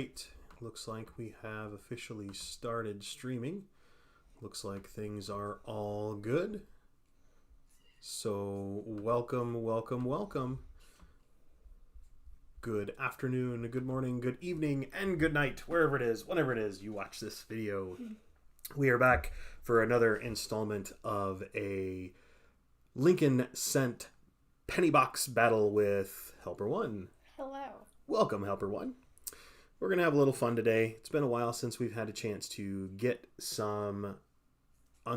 right. Looks like we have officially started streaming. Looks like things are all good. So welcome, welcome, welcome. Good afternoon, good morning, good evening, and good night, wherever it is, whenever it is you watch this video. We are back for another installment of a Lincoln Cent penny box battle with Helper One. Hello. Welcome, Helper One. We're going to have a little fun today. It's been a while since we've had a chance to get some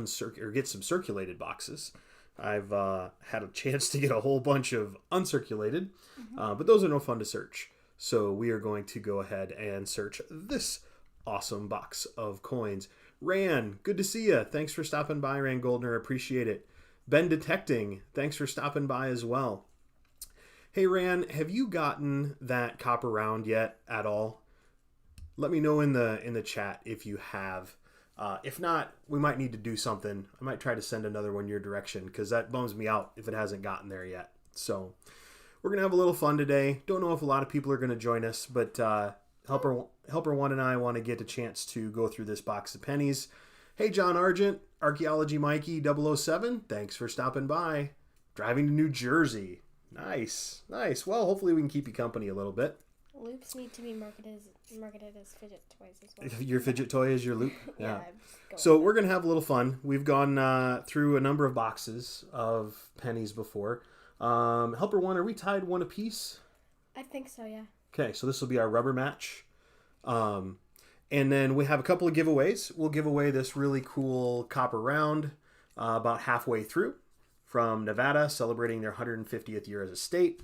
circulated boxes. I've had a chance to get a whole bunch of uncirculated, but those are no fun to search. So we are going to go ahead and search this awesome box of coins. Ran, good to see you. Thanks for stopping by, Ran Goldner. Appreciate it. Ben Detecting, thanks for stopping by as well. Hey, Ran, have you gotten that copper round yet at all? Let me know in the chat if you have. If not, we might need to do something. I might try to send another one your direction because that bums me out if it hasn't gotten there yet. So we're going to have a little fun today. Don't know if a lot of people are going to join us, but Helper One and I want to get a chance to go through this box of pennies. Hey, John Argent, Archaeology Mikey 007, thanks for stopping by. Driving to New Jersey. Nice, nice. Well, hopefully we can keep you company a little bit. Loops need to be marketed as fidget toys as well. Your fidget toy is your loop? Yeah. So we're going to have a little fun. We've gone through a number of boxes of pennies before. Helper One, are we tied one apiece? I think so, yeah. Okay, so this will be our rubber match. And then we have a couple of giveaways. We'll give away this really cool copper round about halfway through from Nevada, celebrating their 150th year as a state.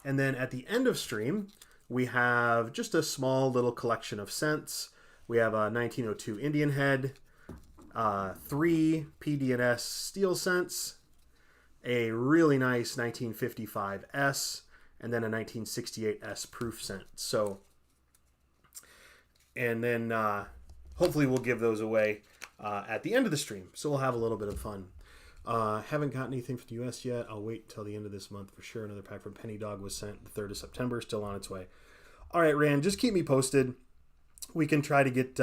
And then at the end of stream, we have just a small little collection of cents. We have a 1902 Indian head, 3 PD&S steel cents, a really nice 1955 S, and then a 1968 S proof cent. So, and then hopefully we'll give those away at the end of the stream. So we'll have a little bit of fun. Haven't gotten anything from the U.S. yet. I'll wait till the end of this month for sure. Another pack from Penny Dog was sent the 3rd of September, still on its way. All right, Rand, just keep me posted. We can try to get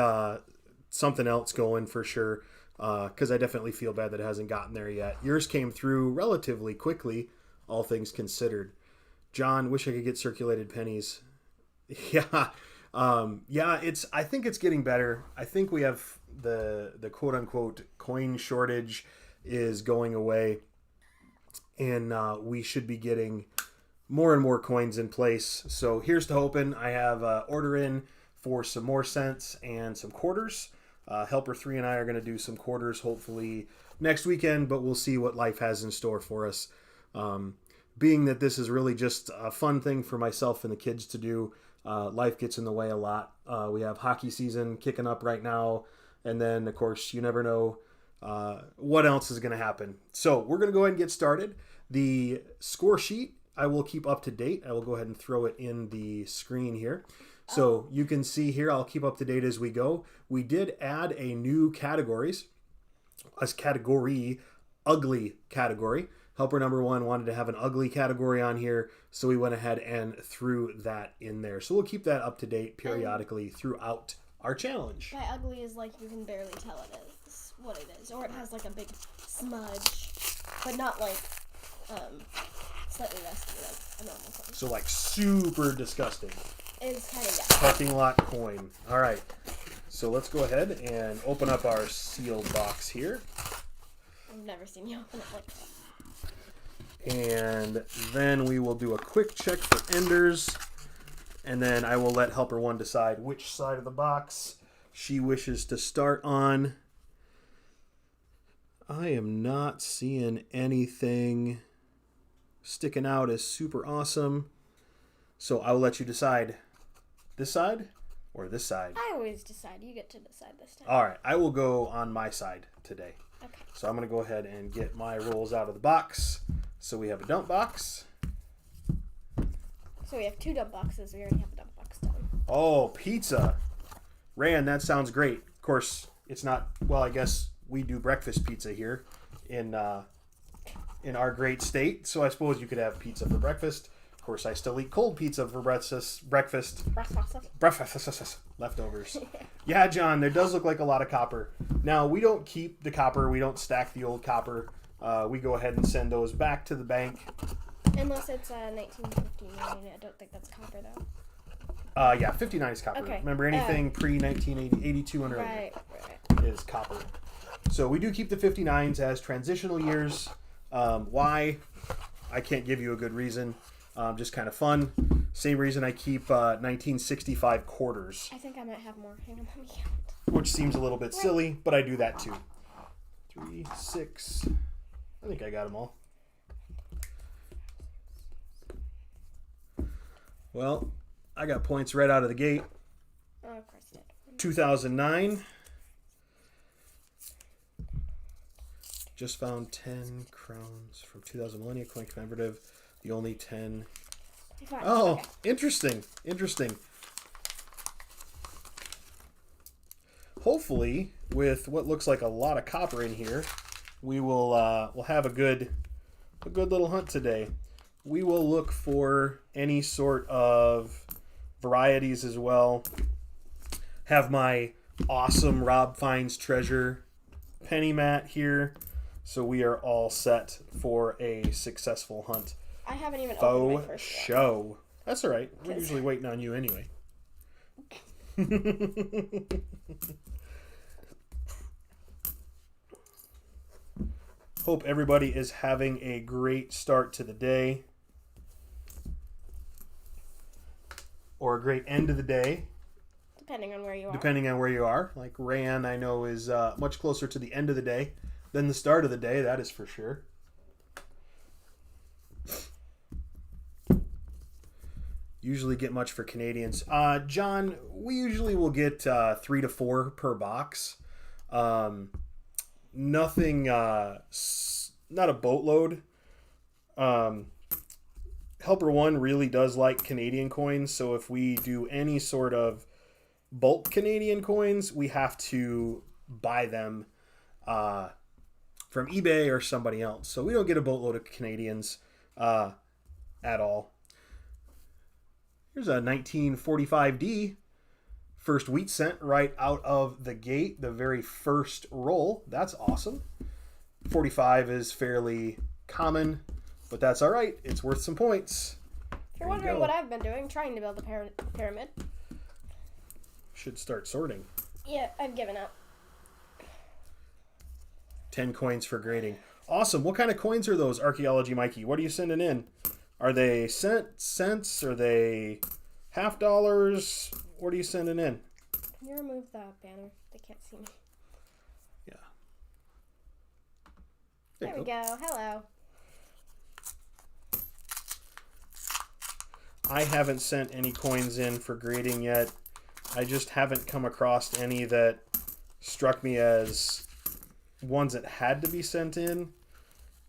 something else going for sure, because I definitely feel bad that it hasn't gotten there yet. Yours came through relatively quickly, all things considered. John, wish I could get circulated pennies. Yeah, I think it's getting better. I think we have the quote unquote coin shortage is going away, and we should be getting more and more coins in place. So here's to hoping. I have order in for some more cents and some quarters. Helper 3 and I are going to do some quarters hopefully next weekend, but we'll see what life has in store for us. Being that this is really just a fun thing for myself and the kids to do, life gets in the way a lot. We have hockey season kicking up right now, and then of course you never know what else is going to happen. So we're going to go ahead and get started. The score sheet I will keep up to date. I will go ahead and throw it in the screen here. So you can see here, I'll keep up to date as we go. We did add a new category, ugly category. Helper number 1 wanted to have an ugly category on here, so we went ahead and threw that in there. So we'll keep that up to date periodically throughout our challenge. By ugly is like you can barely tell it is what it is, or it has like a big smudge, but not like slightly rusty like a normal coin. So like super disgusting. It's kind of, yeah. Parking lot coin. All right. So let's go ahead and open up our sealed box here. I've never seen you open it like that. And then we will do a quick check for enders. And then I will let Helper One decide which side of the box she wishes to start on. I am not seeing anything sticking out as super awesome. So I will let you decide this side or this side. I always decide. You get to decide this time. All right. I will go on my side today. Okay. So I'm going to go ahead and get my rolls out of the box. So we have a dump box. So we have 2 dump boxes. We already have a dump box done. Oh, pizza. Rand, that sounds great. Of course, it's not, well, I guess we do breakfast pizza here in our great state. So I suppose you could have pizza for breakfast. Of course, I still eat cold pizza for breakfast. Breakfast. Leftovers. Yeah, John, there does look like a lot of copper. Now, we don't keep the copper. We don't stack the old copper. We go ahead and send those back to the bank. Unless it's 1959. I don't think that's copper, though. Yeah, 59 is copper. Okay. Remember, anything pre-1980, 82 and earlier is copper. So we do keep the 59s as transitional years. Why? I can't give you a good reason. Just kind of fun. Same reason I keep 1965 quarters. I think I might have more. Hang on, let me count. Which seems a little bit silly, but I do that too. 3, 6. I think I got them all. Well, I got points right out of the gate. Oh, of course you did. 2009. Just found 10 crowns from 2000 Millennia Coin Commemorative. The only 10. Oh, okay. Interesting. Hopefully, with what looks like a lot of copper in here, we will we'll have a good little hunt today. We will look for any sort of varieties as well. Have my awesome Rob Finds Treasure penny mat here, so we are all set for a successful hunt. I haven't even opened my first show. One. That's all right. We're usually waiting on you anyway. Hope everybody is having a great start to the day. Or a great end of the day. Depending on where you are. Like Ran, I know, is much closer to the end of the day than the start of the day. That is for sure. Usually get much for Canadians. John, we usually will get 3 to 4 per box. Nothing, not a boatload. Helper 1 really does like Canadian coins, so if we do any sort of bulk Canadian coins, we have to buy them from eBay or somebody else. So we don't get a boatload of Canadians at all. Here's a 1945D. First wheat cent right out of the gate, the very first roll. That's awesome. 45 is fairly common, but that's all right. It's worth some points. If you're wondering what I've been doing, trying to build a pyramid. Should start sorting. Yeah, I've given up. 10 coins for grading. Awesome. What kind of coins are those, Archaeology Mikey? What are you sending in? Are they cents? Are they half dollars? What are you sending in? Can you remove the banner? They can't see me. Yeah. There we go. Hello. I haven't sent any coins in for grading yet. I just haven't come across any that struck me as ones that had to be sent in.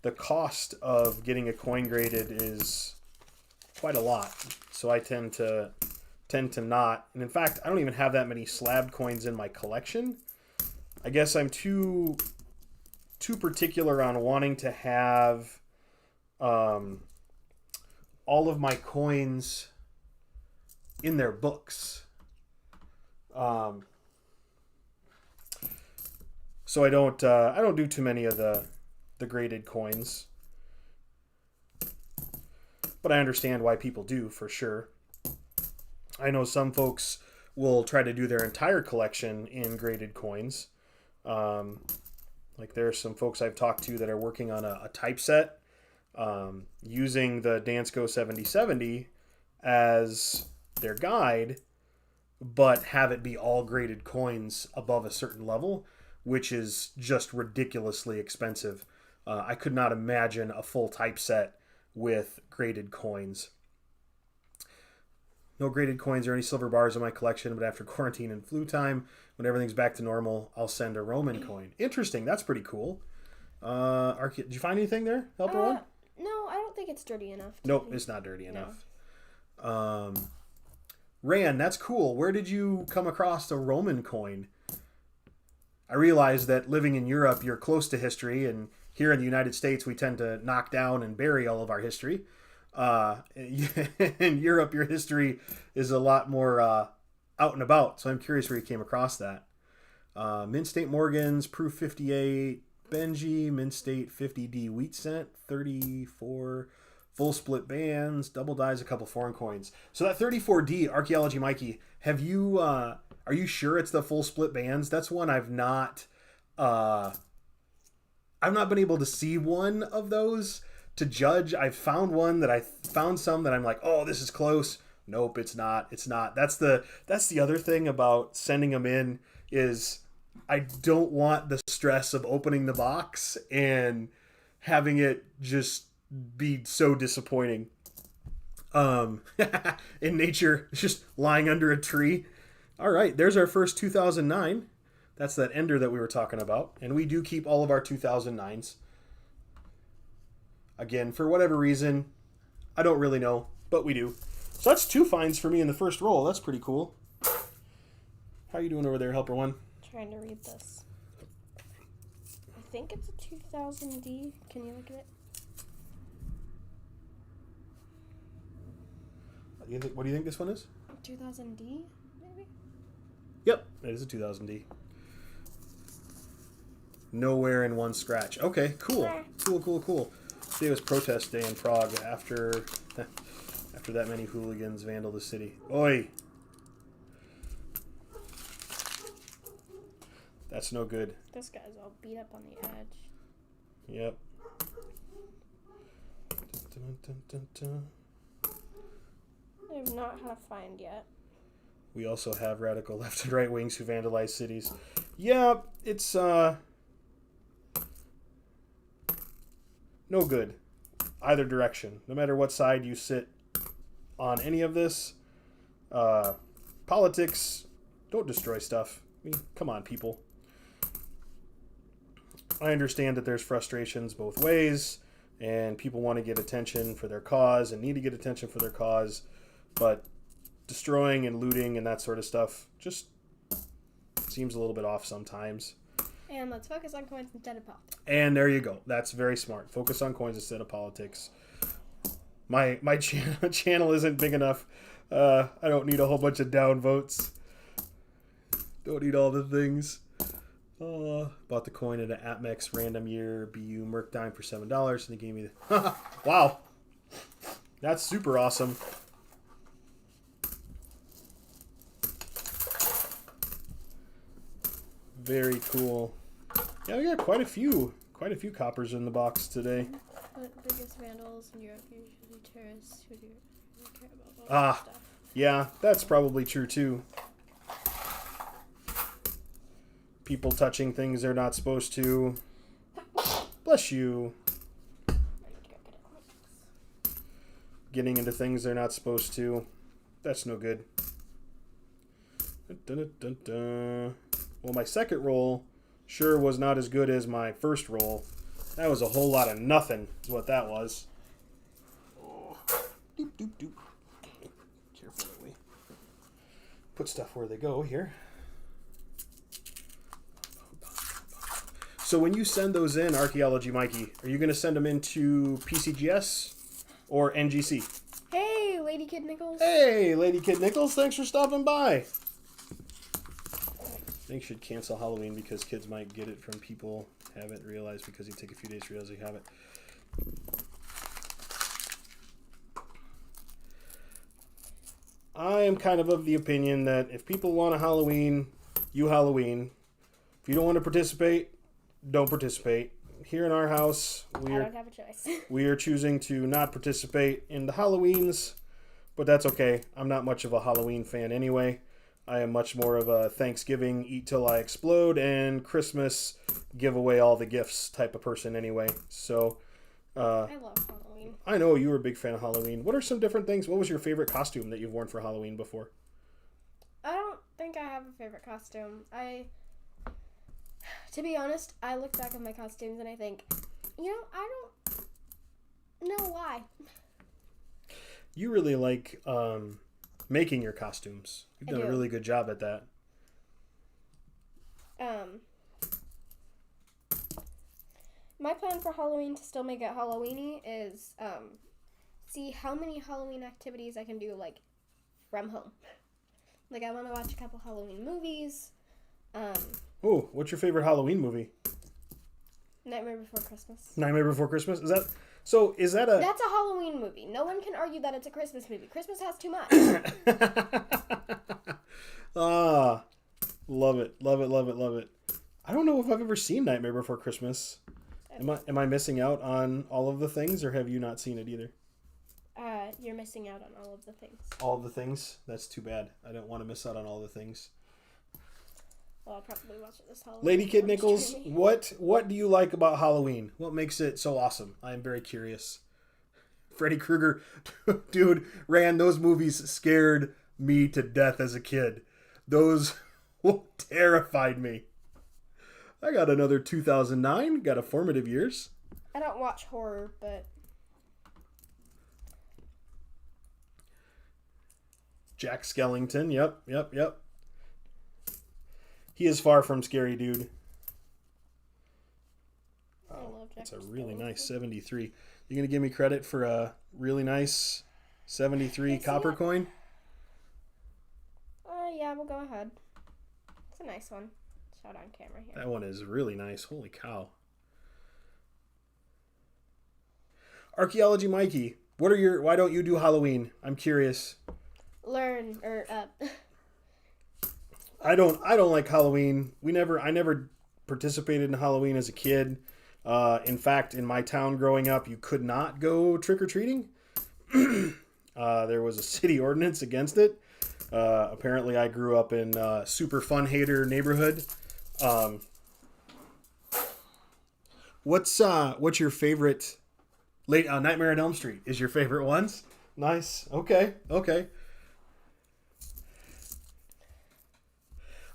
The cost of getting a coin graded is quite a lot, so I tend to not. And in fact, I don't even have that many slabbed coins in my collection. I guess I'm too particular on wanting to have all of my coins in their books. So I don't do too many of the graded coins, but I understand why people do, for sure. I know some folks will try to do their entire collection in graded coins. Like there are some folks I've talked to that are working on a typeset using the Dansko 7070 as their guide, but have it be all graded coins above a certain level, which is just ridiculously expensive. I could not imagine a full typeset with graded coins. No graded coins or any silver bars in my collection, but after quarantine and flu time, when everything's back to normal, I'll send a Roman coin. Interesting. That's pretty cool. Did you find anything there, Helper One? No, I don't think it's dirty enough. Nope, it's not dirty enough. Ran, that's cool. Where did you come across a Roman coin? I realize that living in Europe, you're close to history, and here in the United States, we tend to knock down and bury all of our history. In Europe, your history is a lot more out and about. So I'm curious where you came across that. Mint State Morgans, Proof 58, Benji, Mint State 50D Wheat Cent, 34 full split bands, double dies, a couple foreign coins. So that 34D Archaeology Mikey, have you? Are you sure it's the full split bands? That's one I've not been able to see one of those to judge. I've found one that I found some that I'm like, oh, this is close. Nope, it's not. It's not. That's the other thing about sending them in is I don't want the stress of opening the box and having it just be so disappointing. In nature, just lying under a tree. All right, there's our first 2009. That's that ender that we were talking about. And we do keep all of our 2009s. Again, for whatever reason, I don't really know, but we do. So that's 2 finds for me in the first roll. That's pretty cool. How you doing over there, Helper One? Trying to read this. I think it's a 2000D. Can you look at it? What do you think this one is? 2000D, maybe? Yep, it is a 2000D. Nowhere in one scratch. Okay, cool. Cool. Today was protest day in Prague after that many hooligans vandal the city. Oi! That's no good. This guy's all beat up on the edge. Yep. Dun, dun, dun, dun. I have not had a find yet. We also have radical left and right wings who vandalize cities. Yeah, it's no good. Either direction. No matter what side you sit on any of this. Politics, don't destroy stuff. I mean, come on, people. I understand that there's frustrations both ways, and people want to get attention for their cause and need to get attention for their cause, but destroying and looting and that sort of stuff just seems a little bit off sometimes. And let's focus on coins instead of politics. And there you go. That's very smart. Focus on coins instead of politics. My channel isn't big enough. I don't need a whole bunch of down votes. Don't need all the things. Bought the coin at an APMEX random year BU Merc dime for $7, and they gave me the... Wow. That's super awesome. Very cool. Yeah, we got quite a few coppers in the box today. But biggest vandals in Europe usually tourists who do care about all that stuff. Yeah, that's probably true too. People touching things they're not supposed to. Bless you. Getting into things they're not supposed to. That's no good. Dun, dun, dun, dun. Well, my second roll sure was not as good as my first roll. That was a whole lot of nothing, is what that was. Oh. Doop, doop, doop. Careful that we put stuff where they go here. So when you send those in, Archaeology Mikey, are you going to send them into PCGS or NGC? Hey, Lady Kid Nichols. Hey, Lady Kid Nichols, thanks for stopping by. I think you should cancel Halloween because kids might get it from people haven't realized because you take a few days to realize you have it. I am kind of the opinion that if people want a Halloween, you Halloween. If you don't want to participate, don't participate. Here in our house, I don't have a choice. we are choosing to not participate in the Halloweens, but that's okay. I'm not much of a Halloween fan anyway. I am much more of a Thanksgiving, eat till I explode, and Christmas, give away all the gifts type of person anyway. So, I love Halloween. I know you were a big fan of Halloween. What are some different things? What was your favorite costume that you've worn for Halloween before? I don't think I have a favorite costume. To be honest, I look back at my costumes and I think, I don't know why. You really like making your costumes. You've done a really good job at that. My plan for Halloween to still make it Halloweeny is see how many Halloween activities I can do, like, from home. Like, I want to watch a couple Halloween movies. Oh, what's your favorite Halloween movie? Nightmare Before Christmas. Nightmare Before Christmas? Is that a... That's a Halloween movie. No one can argue that it's a Christmas movie. Christmas has too much. Ah, love it. Love it, love it, love it. I don't know if I've ever seen Nightmare Before Christmas. Am I missing out on all of the things, or have you not seen it either? You're missing out on all of the things. All of the things? That's too bad. I don't want to miss out on all the things. Well, I'll probably watch it this Halloween. Lady Kid Nichols, what do you like about Halloween? What makes it so awesome? I am very curious. Freddy Krueger, dude, those movies scared me to death as a kid. Those terrified me. I got another 2009, got a formative years. I don't watch horror, but... Jack Skellington, yep. He is far from scary, dude. I love Jack That's a really nice 73. You gonna give me credit for a really nice 73 copper coin? Yeah, we'll go ahead. It's a nice one. Shot on camera here. That one is really nice. Holy cow. Archaeology Mikey, why don't you do Halloween? I'm curious. I don't like Halloween. I never participated in Halloween as a kid. In fact, in my town growing up, you could not go trick-or-treating. There was a city ordinance against it. Apparently I grew up in a super fun hater neighborhood. What's your favorite Nightmare on Elm Street is your favorite ones? Nice. Okay.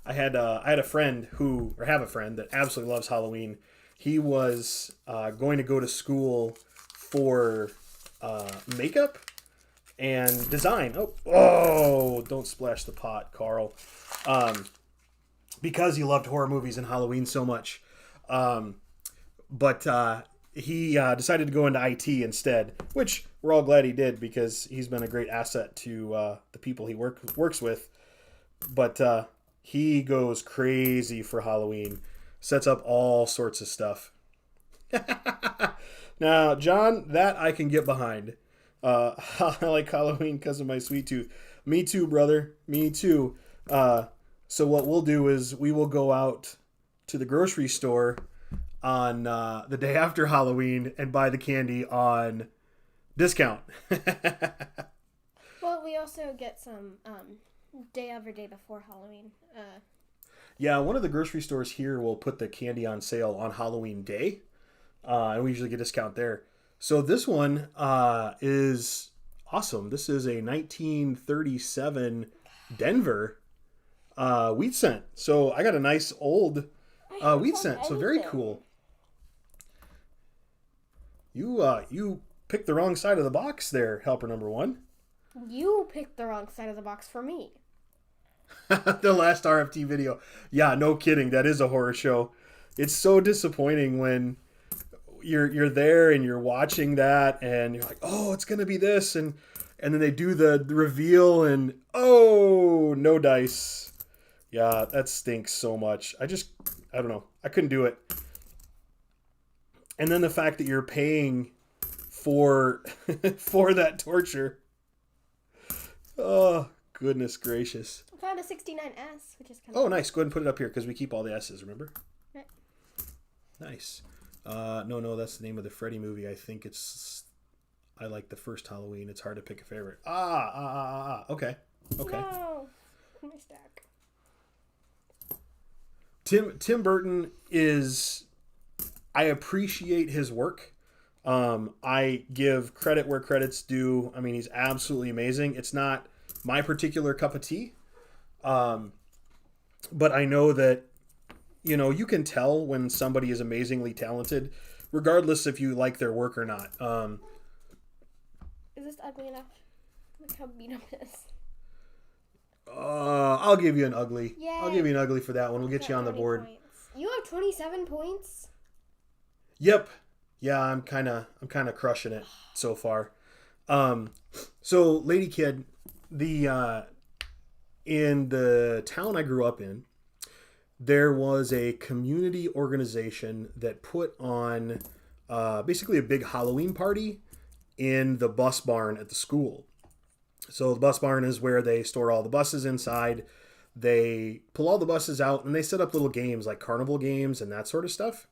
I have a friend that absolutely loves Halloween. He was going to go to school for makeup and design. Oh, don't splash the pot, Carl. Because he loved horror movies and Halloween so much. But he decided to go into IT instead, which we're all glad he did because he's been a great asset to the people he works with. But he goes crazy for Halloween, sets up all sorts of stuff. Now, John, that I can get behind. I like Halloween because of my sweet tooth. Me too, brother. Me too. So what we'll do is we will go out to the grocery store on the day after Halloween and buy the candy on discount. Well, we also get some day before Halloween. Yeah, one of the grocery stores here will put the candy on sale on Halloween day, and we usually get a discount there. So this one is awesome. This is a 1937 Denver wheat cent. So I got a nice old wheat cent. So very cool. You picked the wrong side of the box there, helper number one. You picked the wrong side of the box for me. The last RFT video. Yeah, no kidding. That is a horror show. It's so disappointing when you're there and you're watching that and you're like, oh, it's gonna be this, and then they do the reveal and oh, no dice. Yeah, that stinks so much. I don't know. I couldn't do it. And then the fact that you're paying for that torture. Oh, goodness gracious. I found a 69S, which is kind of... Oh, nice. Go ahead and put it up here because we keep all the S's, remember? Right. Nice. No, that's the name of the Freddy movie. I think I like the first Halloween. It's hard to pick a favorite. Okay. No. My stack. Tim Burton is... I appreciate his work. I give credit where credit's due. I mean, he's absolutely amazing. It's not my particular cup of tea. But I know that, you can tell when somebody is amazingly talented, regardless if you like their work or not. Is this ugly enough? Look how beat up it is. I'll give you an ugly. Yay. I'll give you an ugly for that one. We'll get you on the board. Points. You have 27 points? Yep. Yeah, I'm kind of crushing it so far. So Lady Kid, the in the town I grew up in, there was a community organization that put on basically a big Halloween party in the bus barn at the school. So the bus barn is where they store all the buses inside. They pull all the buses out and they set up little games like carnival games and that sort of stuff.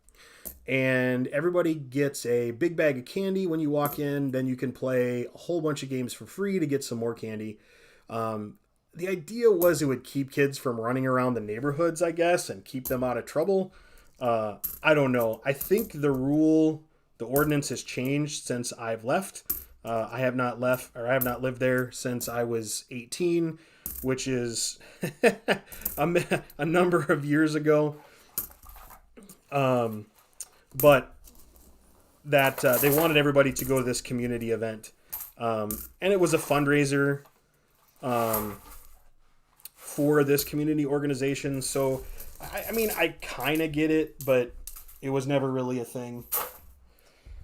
And everybody gets a big bag of candy when you walk in. Then you can play a whole bunch of games for free to get some more candy. The idea was it would keep kids from running around the neighborhoods, I guess, and keep them out of trouble. I don't know. I think the ordinance has changed since I've left. I have not lived there since I was 18, which is a number of years ago. But that they wanted everybody to go to this community event, and it was a fundraiser for this community organization. So, I mean, I kind of get it, but it was never really a thing.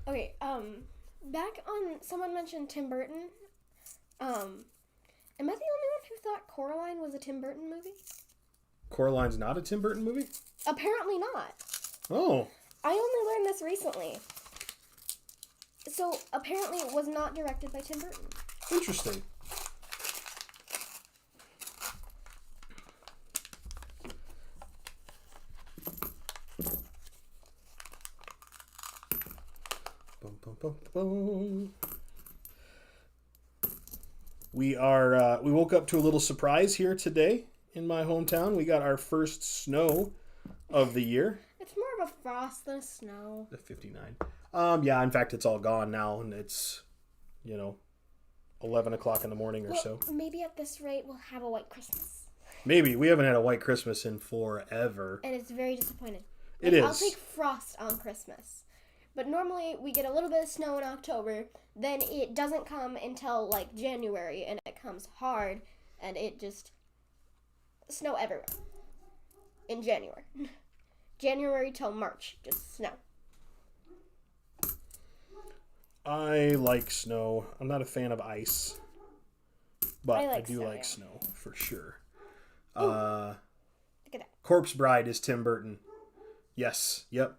Okay, back on, someone mentioned Tim Burton. Am I the only one who thought Coraline was a Tim Burton movie? Coraline's not a Tim Burton movie? Apparently not. Oh. I only learned this recently. So, apparently it was not directed by Tim Burton. Interesting. Bum, bum, bum, bum. We woke up to a little surprise here today in my hometown. We got our first snow of the year. It's more of a frost than a snow. The 59. Yeah, in fact, it's all gone now, and it's, 11 o'clock in the morning or so. Maybe at this rate we'll have a white Christmas. Maybe. We haven't had a white Christmas in forever. And it's very disappointing. It is. I'll take frost on Christmas. But normally we get a little bit of snow in October, then it doesn't come until like January, and it comes hard, and it just snow everywhere in January. January till March, just snow. I like snow. I'm not a fan of ice, but I do snow, like yeah. snow for sure. Look at that. Corpse Bride is Tim Burton. Yes. Yep.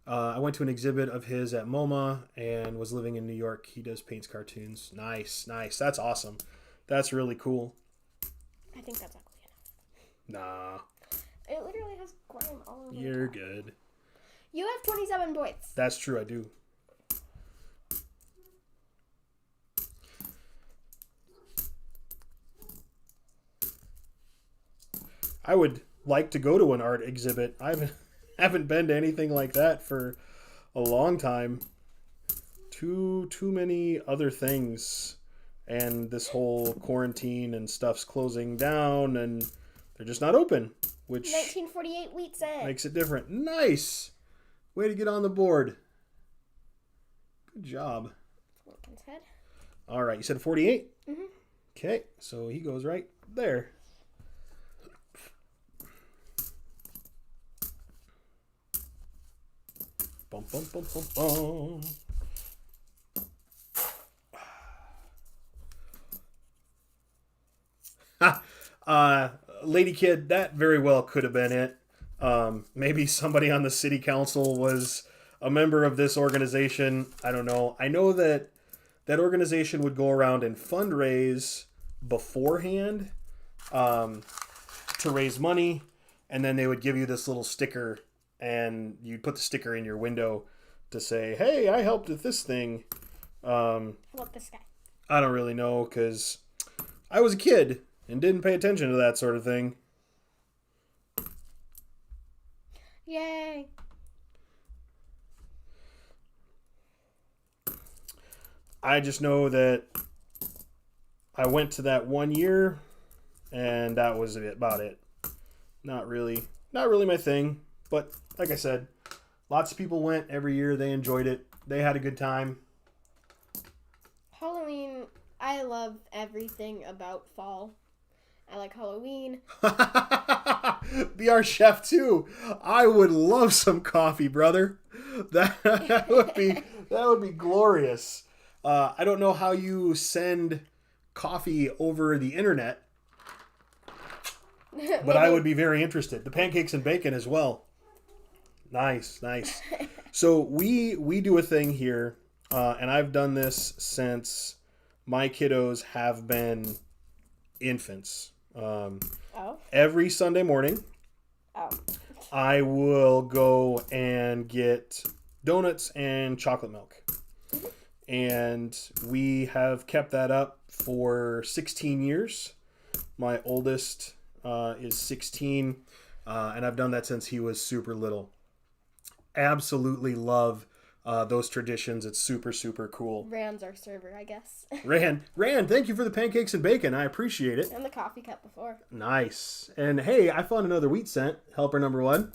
I went to an exhibit of his at MoMA and was living in New York. He paints cartoons. Nice. That's awesome. That's really cool. I think that's ugly enough. Nah. It literally has grime all over You're it. good. You have 27 points. That's true, I do. I would like to go to an art exhibit. I haven't been to anything like that for a long time. Too many other things, and this whole quarantine and stuff's closing down, and they're just not open, which 1948 wheat cent. makes it different. Nice! Way to get on the board. Good job. Lincoln's head. All right, you said 48? Mm-hmm. Okay, so he goes right there. Bum, bum, bum, bum, bum. Lady Kid, that very well could have been it. Maybe somebody on the city council was a member of this organization. I don't know. I know that organization would go around and fundraise beforehand to raise money, and then they would give you this little sticker, and you'd put the sticker in your window to say, hey, I helped with this thing. Look, this guy. I don't really know, because I was a kid and didn't pay attention to that sort of thing. Yay. I just know that I went to that one year, and that was about it. Not really my thing, but like I said, lots of people went every year. They enjoyed it. They had a good time. Halloween, I love everything about fall. I like Halloween. Be our chef too. I would love some coffee, brother. That would be glorious. I don't know how you send coffee over the internet, but I would be very interested. The pancakes and bacon as well. Nice. So we do a thing here, and I've done this since my kiddos have been infants. Every Sunday morning, I will go and get donuts and chocolate milk. And we have kept that up for 16 years. My oldest is 16, and I've done that since he was super little. Absolutely love those traditions. It's super, super cool. Rand's our server, I guess. Rand, thank you for the pancakes and bacon. I appreciate it. And the coffee cup before. Nice. And hey, I found another wheat cent. Helper number 1.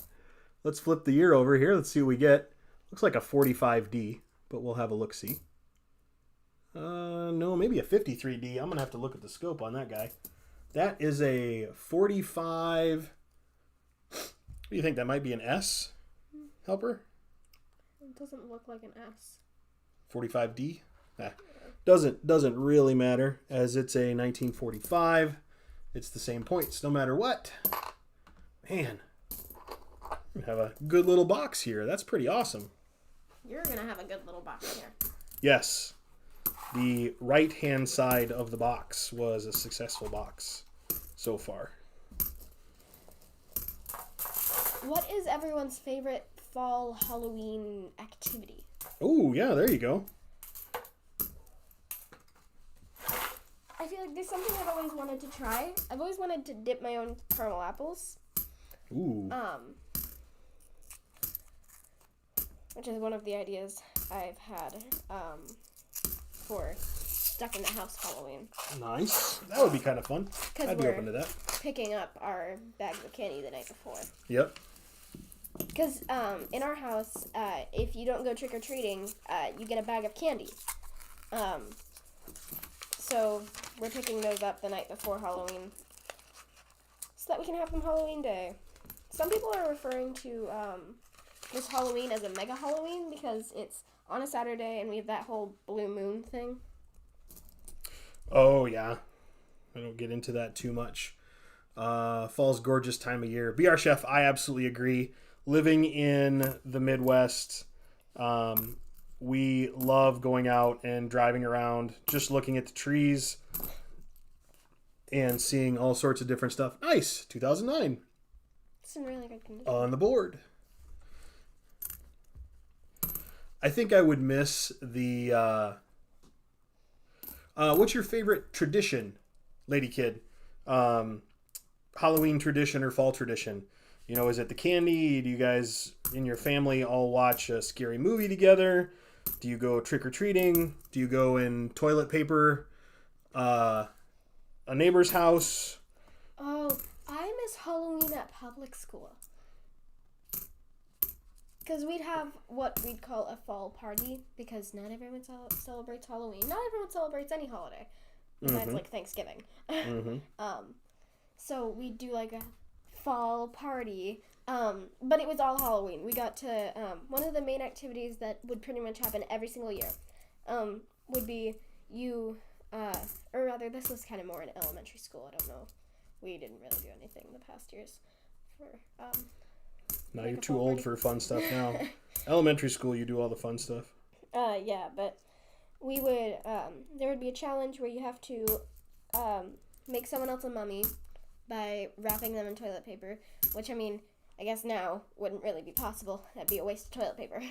Let's flip the year over here. Let's see what we get. Looks like a 45D, but we'll have a look-see. No, maybe a 53D. I'm going to have to look at the scope on that guy. That is a 45... What do you think? That might be an S? Helper? It doesn't look like an S. 45D? Doesn't really matter, as it's a 1945. It's the same points no matter what. Man, we have a good little box here. That's pretty awesome. You're gonna have a good little box here. Yes, the right-hand side of the box was a successful box so far. What is everyone's favorite fall Halloween activity? Oh, yeah, there you go. I feel like there's something I've always wanted to try. I've always wanted to dip my own caramel apples. Ooh. Which is one of the ideas I've had for stuck in the house Halloween. Nice. That would be kind of fun. I'd be open to that. Picking up our bags of candy the night before. Yep. Because in our house, if you don't go trick-or-treating, you get a bag of candy. So we're picking those up the night before Halloween so that we can have them Halloween Day. Some people are referring to this Halloween as a mega Halloween because it's on a Saturday and we have that whole blue moon thing. Oh, yeah. I don't get into that too much. Fall's gorgeous time of year. BR Chef, I absolutely agree. Living in the Midwest, we love going out and driving around, just looking at the trees and seeing all sorts of different stuff. Nice. 2009. It's in really good condition. On the board. I think I would miss the... what's your favorite tradition, Lady Kid? Halloween tradition or fall tradition? You know, is it the candy? Do you guys in your family all watch a scary movie together? Do you go trick-or-treating? Do you go in toilet paper? A neighbor's house? Oh, I miss Halloween at public school. Because we'd have what we'd call a fall party, because not everyone celebrates Halloween. Not everyone celebrates any holiday, besides like Thanksgiving. So we'd do like a fall party, but it was all Halloween. We got to, one of the main activities that would pretty much happen every single year would be or rather this was kind of more in elementary school. I don't know. We didn't really do anything in the past years for, now like you're too old party. for fun stuff now. Elementary school, you do all the fun stuff. Yeah, but we would, there would be a challenge where you have to make someone else a mummy by wrapping them in toilet paper, which, I mean, I guess now wouldn't really be possible. That'd be a waste of toilet paper.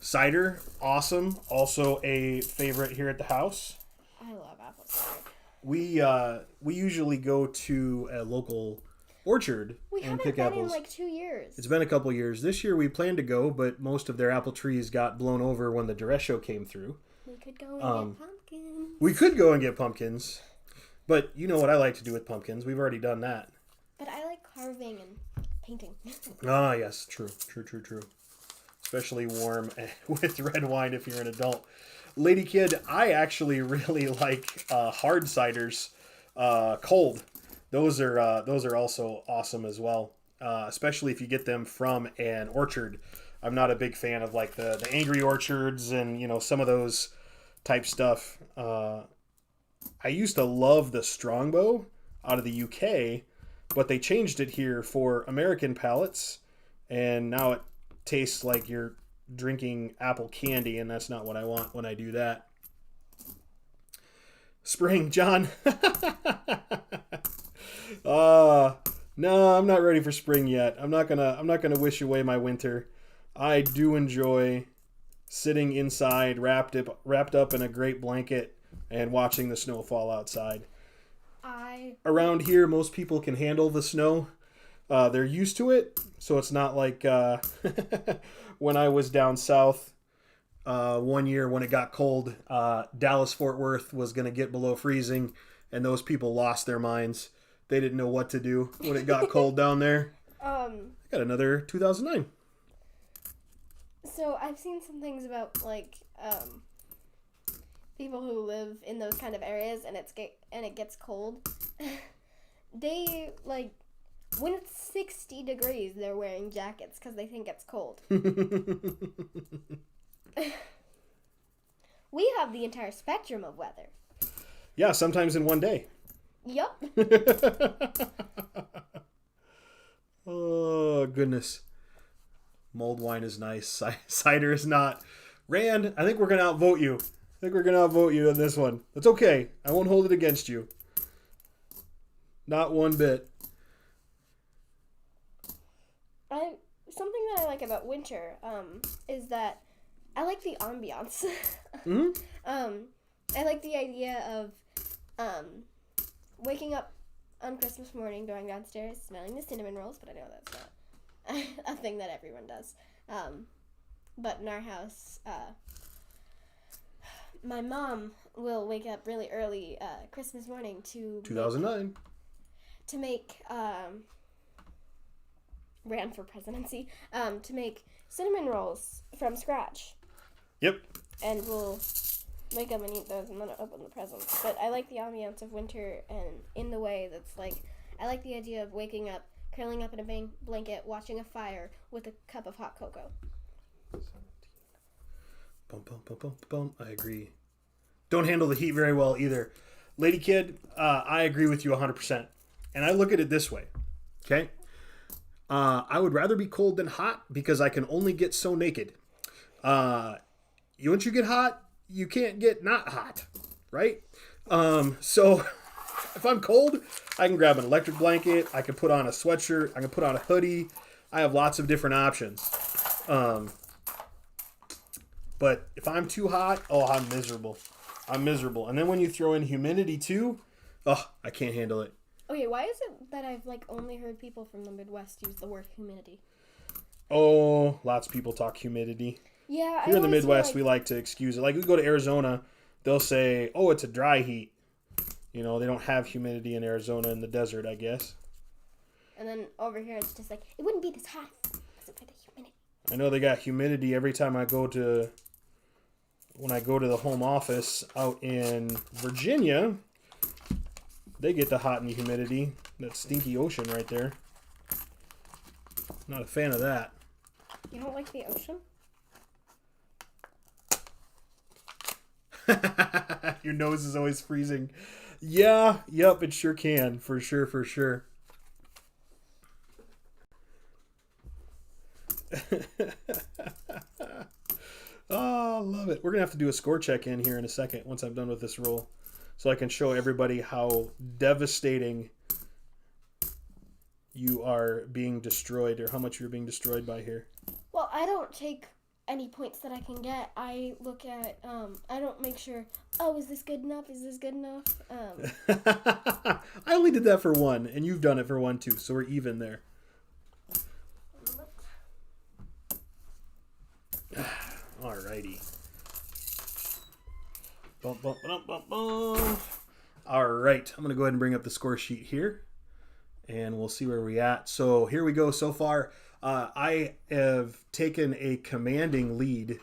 Cider, awesome. Also a favorite here at the house. I love apple cider. We usually go to a local orchard We and haven't pick been apples. in like 2 years. It's been a couple years. This year we planned to go, but most of their apple trees got blown over when the derecho came through. We could go and get pumpkins. We could go and get pumpkins, but you know what I like to do with pumpkins. We've already done that. But I like carving and painting. Ah, yes, true. Especially warm with red wine if you're an adult. Lady Kid, I actually really like hard ciders, cold. Those are also awesome as well, especially if you get them from an orchard. I'm not a big fan of like the Angry Orchards and some of those type stuff. I used to love the Strongbow out of the UK, but they changed it here for American palates, and now it tastes like you're drinking apple candy, and that's not what I want when I do that. Spring, John. No, I'm not ready for spring yet. I'm not gonna wish away my winter. I do enjoy sitting inside, wrapped up in a great blanket, and watching the snow fall outside. Around here, most people can handle the snow. They're used to it, so it's not like when I was down south one year when it got cold. Dallas-Fort Worth was going to get below freezing, and those people lost their minds. They didn't know what to do when it got cold down there. I got another 2009. So I've seen some things about like people who live in those kind of areas, and it gets cold. They like when it's 60 degrees, they're wearing jackets because they think it's cold. We have the entire spectrum of weather. Yeah, sometimes in one day. Yup. Oh, goodness. Mulled wine is nice. Cider is not. Rand, I think we're going to outvote you. On this one. That's okay. I won't hold it against you. Not one bit. Something that I like about winter is that I like the ambiance. Mm-hmm. I like the idea of waking up on Christmas morning, going downstairs, smelling the cinnamon rolls, but I know that's not a thing that everyone does. But in our house, my mom will wake up really early Christmas morning to 2009. To make ran for presidency to make cinnamon rolls from scratch. Yep. And we'll wake up and eat those and then open the presents. But I like the ambiance of winter, and in the way that's like, I like the idea of waking up, curling up in a blanket, watching a fire with a cup of hot cocoa. Bum, bum, bum, bum, bum. I agree. Don't handle the heat very well either. Lady Kid, I agree with you 100%. And I look at it this way, okay? I would rather be cold than hot because I can only get so naked. Once you get hot, you can't get not hot, right? So if I'm cold, I can grab an electric blanket. I can put on a sweatshirt. I can put on a hoodie. I have lots of different options. But if I'm too hot, I'm miserable. And then when you throw in humidity too, I can't handle it. Okay, why is it that I've only heard people from the Midwest use the word humidity? Oh, lots of people talk humidity. Yeah, here in the Midwest, we like to excuse it. Like, we go to Arizona, they'll say, "Oh, it's a dry heat." They don't have humidity in Arizona in the desert, I guess. And then over here, it's just like, it wouldn't be this hot if it wasn't for the humidity. I know they got humidity every time when I go to the home office out in Virginia. They get the hot and the humidity. That stinky ocean right there. Not a fan of that. You don't like the ocean? Your nose is always freezing. Yeah, yep, it sure can. For sure. Oh, love it. We're going to have to do a score check in here in a second once I'm done with this roll, so I can show everybody how devastating you are being destroyed, or how much you're being destroyed by here. Well, I don't take any points that I can get. I look at, I don't make sure, is this good enough? I only did that for one, and you've done it for one too, so we're even there. Alrighty. Bum, bum, bum, bum, bum. All right, I'm going to go ahead and bring up the score sheet here, and we'll see where we're at. So here we go so far. I have taken a commanding lead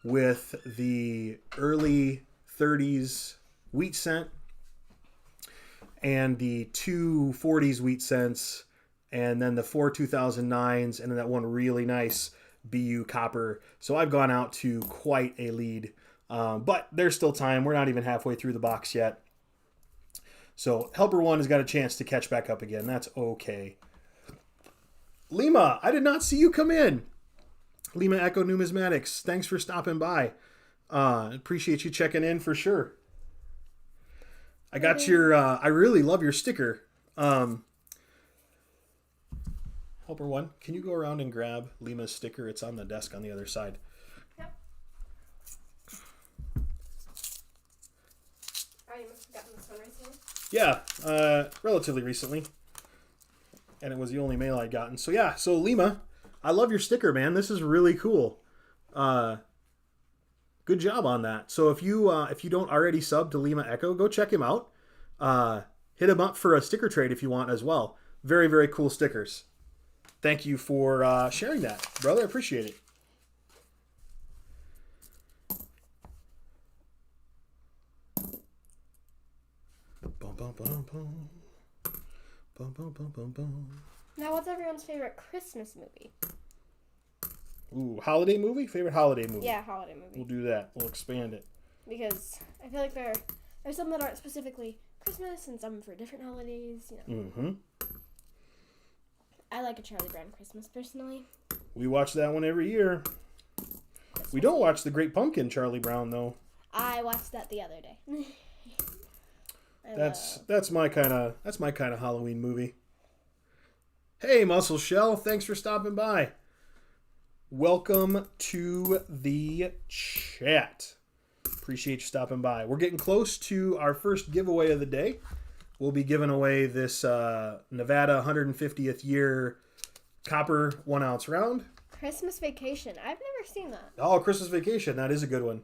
with the early 30s wheat cent and the 240s wheat cents, and then the 4 2009s, and then that one really nice BU copper. So I've gone out to quite a lead. But there's still time. We're not even halfway through the box yet. So Helper 1 has got a chance to catch back up again. That's okay. Lima, I did not see you come in. Lima Echo Numismatics, thanks for stopping by. Appreciate you checking in for sure. I got your, I really love your sticker. Helper 1, can you go around and grab Lima's sticker? It's on the desk on the other side. Yep. Oh, you must have gotten this one recently? Yeah, relatively recently. And it was the only mail I'd gotten. So yeah, so Lima, I love your sticker, man. This is really cool. Good job on that. So if you don't already sub to Lima Echo, go check him out. Hit him up for a sticker trade if you want as well. Very, very cool stickers. Thank you for sharing that, brother. I appreciate it. Bum, bum, bum, bum. Bum, bum, bum, bum, bum. Now, what's everyone's favorite Christmas movie? Ooh, holiday movie? Favorite holiday movie? Yeah, holiday movie. We'll do that. We'll expand it. Because I feel like there's some that aren't specifically Christmas and some for different holidays, you know. Mm-hmm. I like a Charlie Brown Christmas, personally. We watch that one every year. We don't watch The Great Pumpkin, Charlie Brown, though. I watched that the other day. That's my kind of Halloween movie. Hey, Muscle Shell, thanks for stopping by. Welcome to the chat. Appreciate you stopping by. We're getting close to our first giveaway of the day. We'll be giving away this Nevada 150th year copper 1 ounce round. Christmas Vacation. I've never seen that. Oh, Christmas Vacation. That is a good one.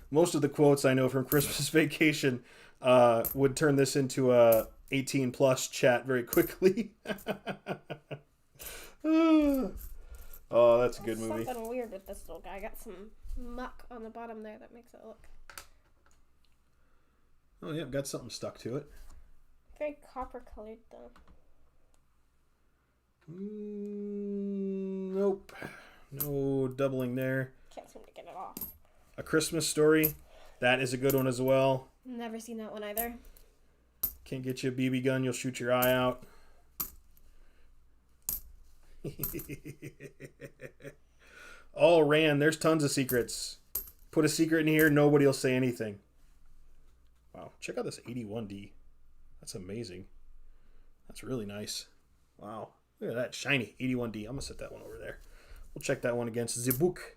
Most of the quotes I know from Christmas Vacation would turn this into a 18 plus chat very quickly. Oh, that's a good movie. Something weird with this little guy. I got some muck on the bottom there that makes it look Oh yeah, got something stuck to it. very copper colored though. Nope. No doubling there. Can't seem to get it off. A Christmas Story. That is a good one as well. Never seen that one either. Can't get you a BB gun, you'll shoot your eye out. Oh, Rand, there's tons of secrets. Put a secret in here, nobody will say anything. Wow, check out this 81D. That's amazing. That's really nice. Wow, look at that shiny 81D. I'm going to set that one over there. We'll check that one against the book.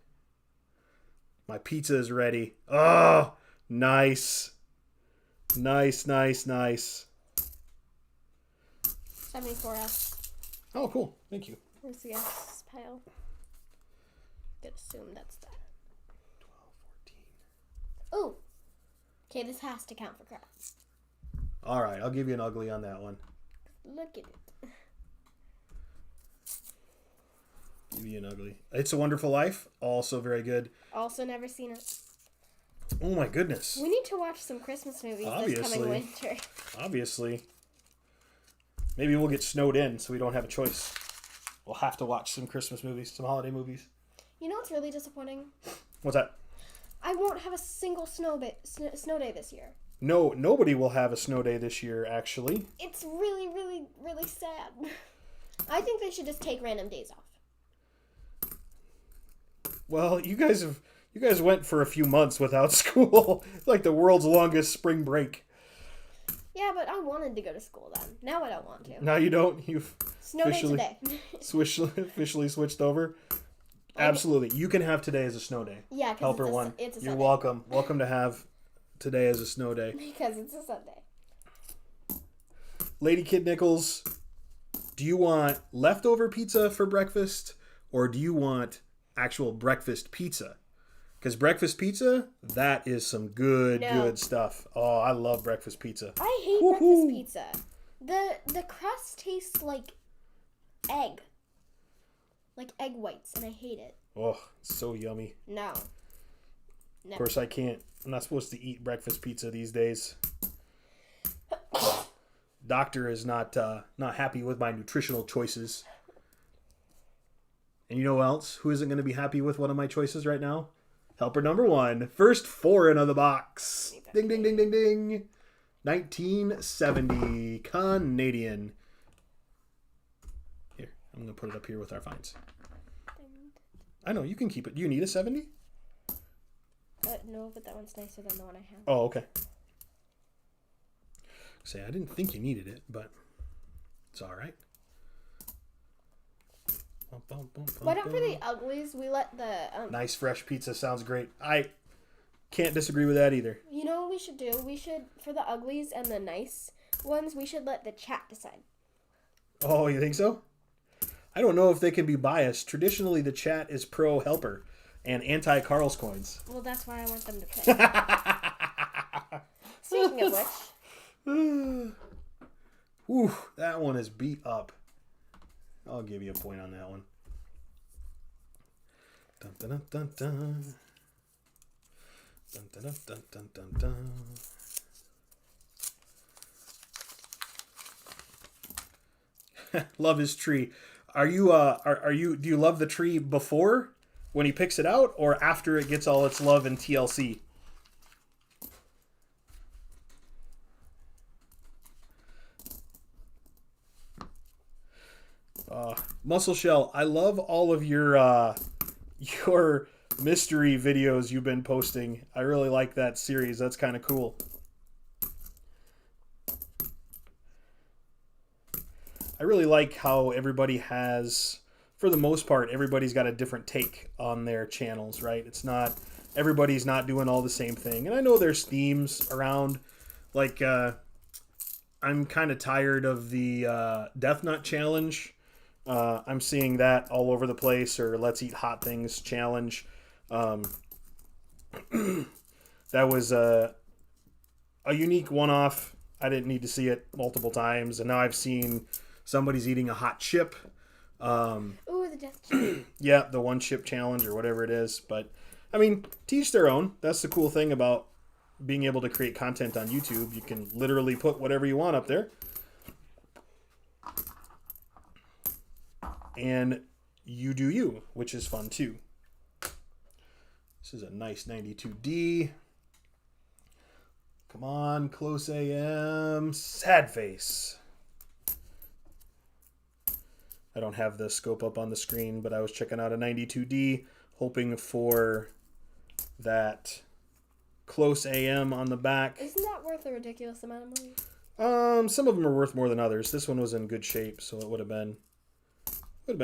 My pizza is ready. Oh, nice. Nice, nice, nice. 74S. Oh, cool. Thank you. Where's the S pile? Could assume that's that. 12, 14. Ooh. Okay, this has to count for crafts. All right, I'll give you an ugly on that one. Look at it. Give you an ugly. It's a Wonderful Life. Also very good. Also never seen it. Oh my goodness. We need to watch some Christmas movies this coming winter. Obviously. Maybe we'll get snowed in so we don't have a choice. We'll have to watch some Christmas movies, some holiday movies. You know what's really disappointing? What's that? I won't have a single snow day this year. No, nobody will have a snow day this year, actually. It's really, really, really sad. I think they should just take random days off. Well, you guys went for a few months without school. It's like the world's longest spring break. Yeah, but I wanted to go to school then. Now I don't want to. Now you don't. You've Snow day today. officially switched over. Absolutely. You can have today as a snow day. Yeah, Helper because one. it's a You're Sunday. welcome. Welcome to have today as a snow day. Because it's a Sunday. Lady Kid Nichols, do you want leftover pizza for breakfast or do you want actual breakfast pizza? Because breakfast pizza, that is some good stuff. Oh, I love breakfast pizza. I hate breakfast pizza. The crust tastes like egg. Like egg whites, and I hate it. Oh, it's so yummy. No. Of course, I can't. I'm not supposed to eat breakfast pizza these days. doctor is not happy with my nutritional choices. And you know who else? Who isn't going to be happy with one of my choices right now? Helper number 1. First foreign of the box. Ding, ding, ding, ding, ding. 1970 Canadian. Here, I'm going to put it up here with our finds. I know, you can keep it. Do you need a 70? No, but that one's nicer than the one I have. Oh, okay. Say, I didn't think you needed it, but it's all right. Why don't for the uglies we let the nice fresh pizza sounds great. I can't disagree with that either. You know what we should do? We should, for the uglies and the nice ones, we should let the chat decide. Oh, you think so? I don't know if they can be biased. Traditionally, the chat is pro Helper and anti karlskoins. Well, that's why I want them to pick. Speaking of which. Ooh, that one is beat up. I'll give you a point on that one. Dun, dun, dun, dun, dun. Dun, dun, dun, dun, dun, dun. Love his tree. Are you do you love the tree before when he picks it out or after it gets all its love in TLC? Muscle Shell, I love all of your mystery videos you've been posting. I really like that series. That's kind of cool. I really like how everybody has, for the most part, everybody's got a different take on their channels, right? It's not, everybody's not doing all the same thing. And I know there's themes around, like, I'm kind of tired of the Death Nut Challenge. I'm seeing that all over the place, or Let's Eat Hot Things Challenge. That was a unique one-off. I didn't need to see it multiple times, and now I've seen somebody's eating a hot chip. Ooh, the death chip. Yeah, the one chip challenge or whatever it is. But, I mean, teach their own. That's the cool thing about being able to create content on YouTube. You can literally put whatever you want up there. And you do you, which is fun too. This is a nice 92D. Come on, close AM. Sad face. I don't have the scope up on the screen, but I was checking out a 92D, hoping for that close AM on the back. Isn't that worth a ridiculous amount of money? Some of them are worth more than others. This one was in good shape, so it would have been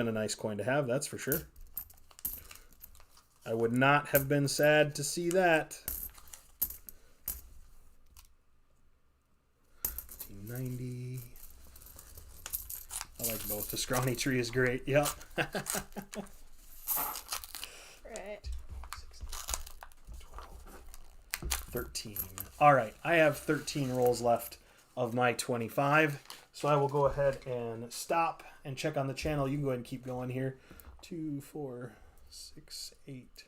a nice coin to have, that's for sure. I would not have been sad to see that. 1990. I like both. The scrawny tree is great. Yep. Right. 13. All right. I have 13 rolls left of my 25. So I will go ahead and stop and check on the channel. You can go ahead and keep going here. 2, 4, 6, 8.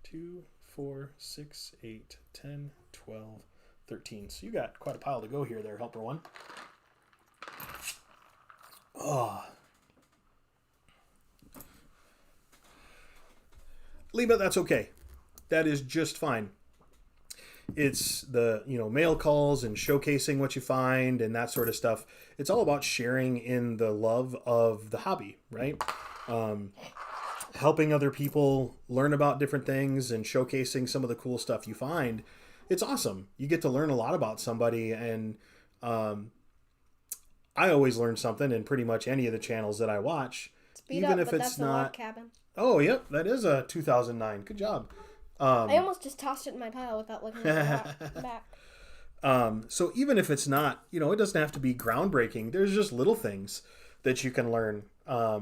2, 4, 6, 8, 10, 12, 13. So you got quite a pile to go here there, Helper One. Oh. Leave it, that's okay. That is just fine. It's the, mail calls and showcasing what you find and that sort of stuff. It's all about sharing in the love of the hobby, right? Helping other people learn about different things and showcasing some of the cool stuff you find. It's awesome. You get to learn a lot about somebody, and I always learn something in pretty much any of the channels that I watch. Even if it's not. Cabin. Oh, yep, that is a 2009. Good job. I almost just tossed it in my pile without looking at it back. So even if it's not, it doesn't have to be groundbreaking. There's just little things that you can learn. I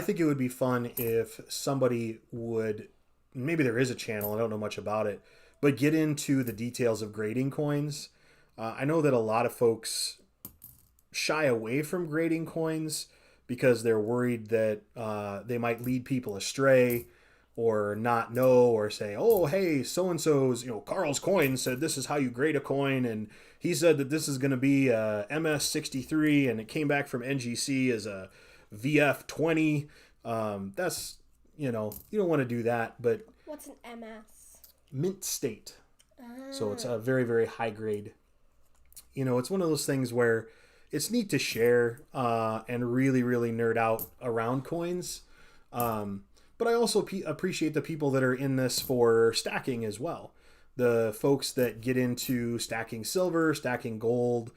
think it would be fun if somebody would, maybe there is a channel, I don't know much about it, but get into the details of grading coins. I know that a lot of folks shy away from grading coins because they're worried that they might lead people astray. or not know, or say, oh, hey, so-and-so's, Karlskoins said this is how you grade a coin, and he said that this is going to be a MS63, and it came back from NGC as a VF20. That's, you don't want to do that, but... What's an MS? Mint state. So it's a very, very high grade. It's one of those things where it's neat to share and really, really nerd out around coins. But I also appreciate the people that are in this for stacking as well. The folks that get into stacking silver, stacking gold,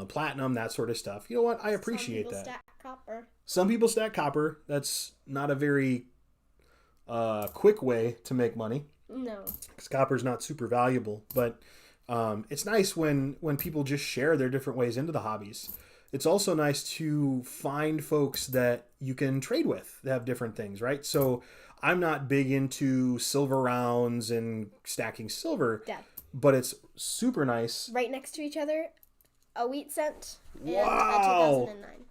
platinum, that sort of stuff. You know what? I appreciate that. Stack copper. Some people stack copper. That's not a very quick way to make money. No. Because copper's not super valuable. But it's nice when people just share their different ways into the hobbies. It's also nice to find folks that you can trade with that have different things, right? So I'm not big into silver rounds and stacking silver, Dad. but it's super nice. Right next to each other, a wheat cent and Wow. a 2009.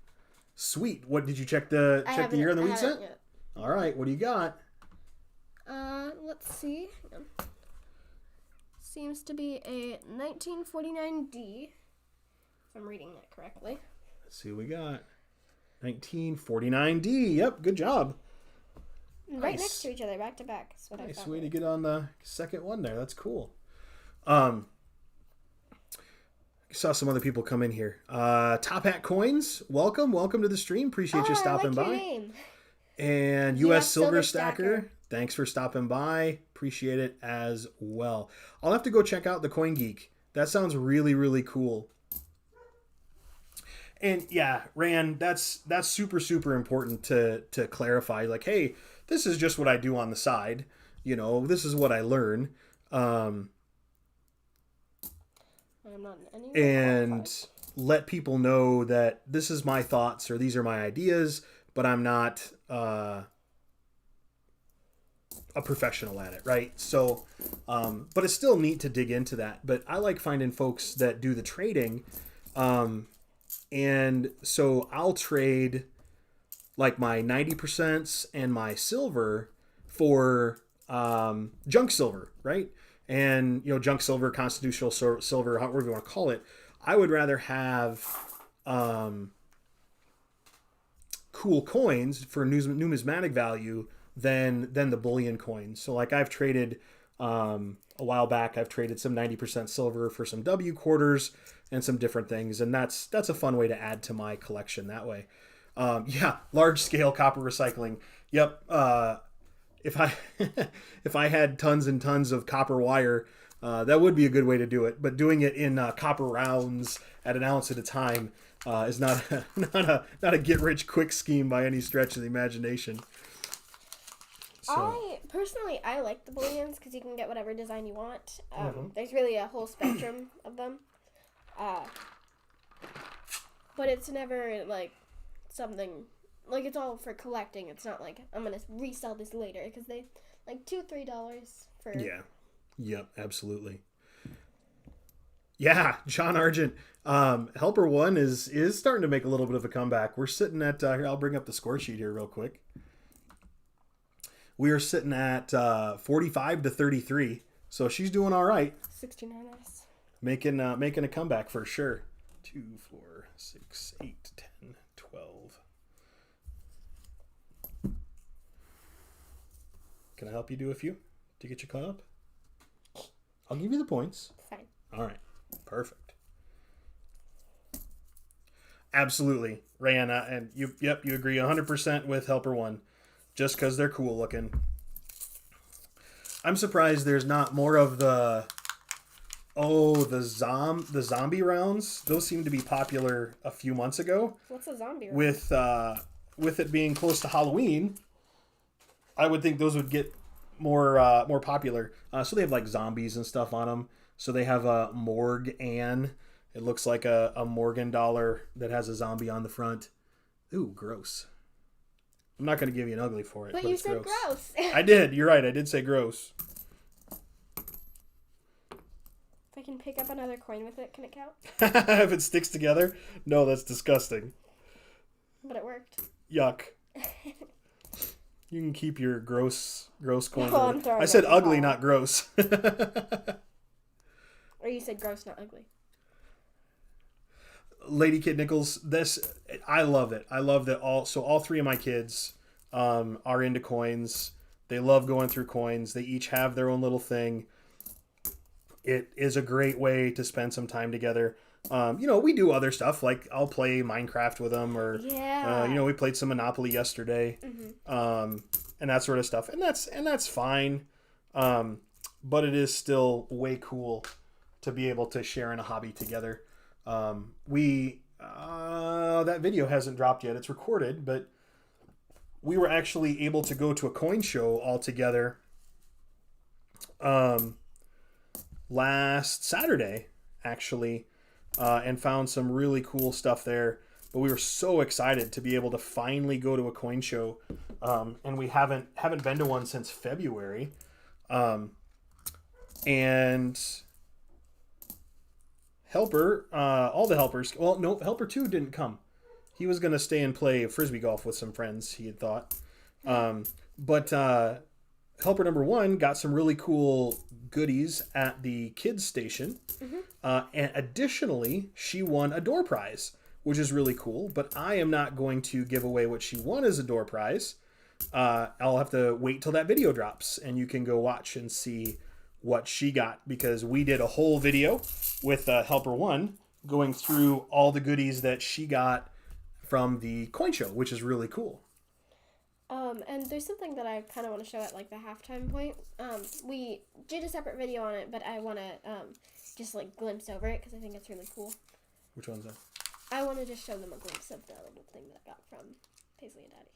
Sweet. What did you check the year on the wheat cent? Yet. All right. What do you got? Let's see. Seems to be a 1949D. If I'm reading that correctly. Let's see what we got. 1949D. Yep, good job. Right Nice. next to each other, back to back. That's what I Nice found. way to get on the second one there. That's cool. Saw some other people come in here. Top Hat Coins, welcome to the stream. Appreciate you stopping I like by. your name. And US US Silver Silver Stacker, Stacker. thanks for stopping by. Appreciate it as well. I'll have to go check out the Coin Geek. That sounds really, really cool. And yeah, Rand, that's super, super important to clarify. Like, hey, this is just what I do on the side. This is what I learn. I'm not in any way And qualified. let people know that this is my thoughts or these are my ideas, but I'm not a professional at it, right? So, but it's still neat to dig into that. But I like finding folks that do the trading. And so I'll trade like my 90% and my silver for junk silver, right? And, junk silver, constitutional silver, however you want to call it. I would rather have cool coins for numismatic value than the bullion coins. So like I've traded a while back, I've traded some 90% silver for some W quarters and some different things, and that's a fun way to add to my collection that way. Yeah, large scale copper recycling. Yep. If I if I had tons and tons of copper wire, that would be a good way to do it. But doing it in copper rounds at an ounce at a time is not a get rich quick scheme by any stretch of the imagination. So. I like the bullions because you can get whatever design you want. Mm-hmm. There's really a whole spectrum of them. But it's never like something like it's all for collecting. It's not like I'm gonna resell this later because they like $2-3 for. Yeah. Yep. Absolutely. Yeah, John Argent. Helper 1 is starting to make a little bit of a comeback. We're sitting at here. I'll bring up the score sheet here real quick. We are sitting at 45 to 33, so she's doing all right. 69s. Making a comeback for sure. 2, 4, 6, 8, 10, 12. Can I help you do a few to get you caught up? I'll give you the points. Fine. All right. Perfect. Absolutely. Rihanna, and you agree 100% with Helper 1 just because they're cool looking. I'm surprised there's not more of the zombie rounds. Those seemed to be popular a few months ago. What's a zombie round? With it being close to Halloween, I would think those would get more popular. So they have like zombies and stuff on them. So they have a Morgue Ann. It looks like a Morgan dollar that has a zombie on the front. Ooh, gross. I'm not going to give you an ugly for it. But But you it's said gross. gross. I did. You're right. I did say gross. If I can pick up another coin with it, can it count? If it sticks together? No, that's disgusting. But it worked. Yuck. You can keep your gross coins. Oh, I'm throwing I said them in the ugly, pile. not gross. Or you said gross, not ugly. Lady Kid Nichols, I love it. I love that all three of my kids are into coins. They love going through coins. They each have their own little thing. It is a great way to spend some time together. We do other stuff, like I'll play Minecraft with them, or we played some Monopoly yesterday, and that sort of stuff, and that's fine. But it is still way cool to be able to share in a hobby together. That video hasn't dropped yet. It's recorded, but we were actually able to go to a coin show all together last Saturday, actually, and found some really cool stuff there. But we were so excited to be able to finally go to a coin show, and we haven't been to one since February, and Helper, all the helpers. Well, no, Helper 2 didn't come. He was going to stay and play frisbee golf with some friends, he had thought. But Helper number 1 got some really cool goodies at the kids station. And additionally, she won a door prize, which is really cool. But I am not going to give away what she won as a door prize. I'll have to wait till that video drops, and you can go watch and see what she got, because we did a whole video with Helper 1 going through all the goodies that she got from the coin show, which is really cool. And there's something that I kind of want to show at like the halftime point. We did a separate video on it, but I want to just like glimpse over it because I think it's really cool. Which one's that? I want to just show them a glimpse of the little thing that I got from Paisley and Daddy.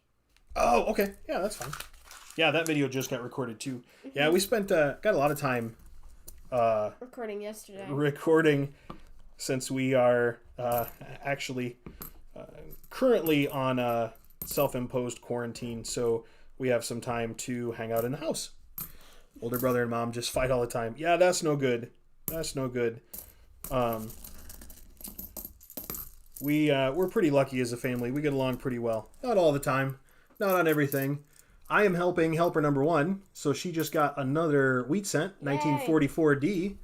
Oh, okay. Yeah, that's fine. Yeah, that video just got recorded too. Yeah, we spent got a lot of time recording yesterday. Recording, since we are actually currently on self-imposed quarantine, so we have some time to hang out in the house. Older brother and mom just fight all the time. Yeah, that's no good. That's no good. We're pretty lucky as a family. We get along pretty well. Not all the time. Not on everything. I am helping Helper number 1, so she just got another wheat cent, 1944D.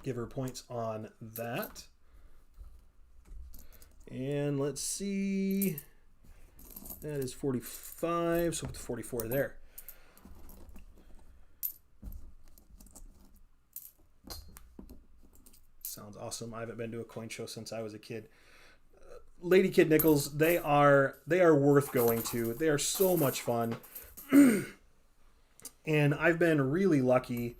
Give her points on that. And let's see. That is 45, so put the 44 there. Sounds awesome. I haven't been to a coin show since I was a kid. Lady Kid Nichols, they are worth going to. They are so much fun. And I've been really lucky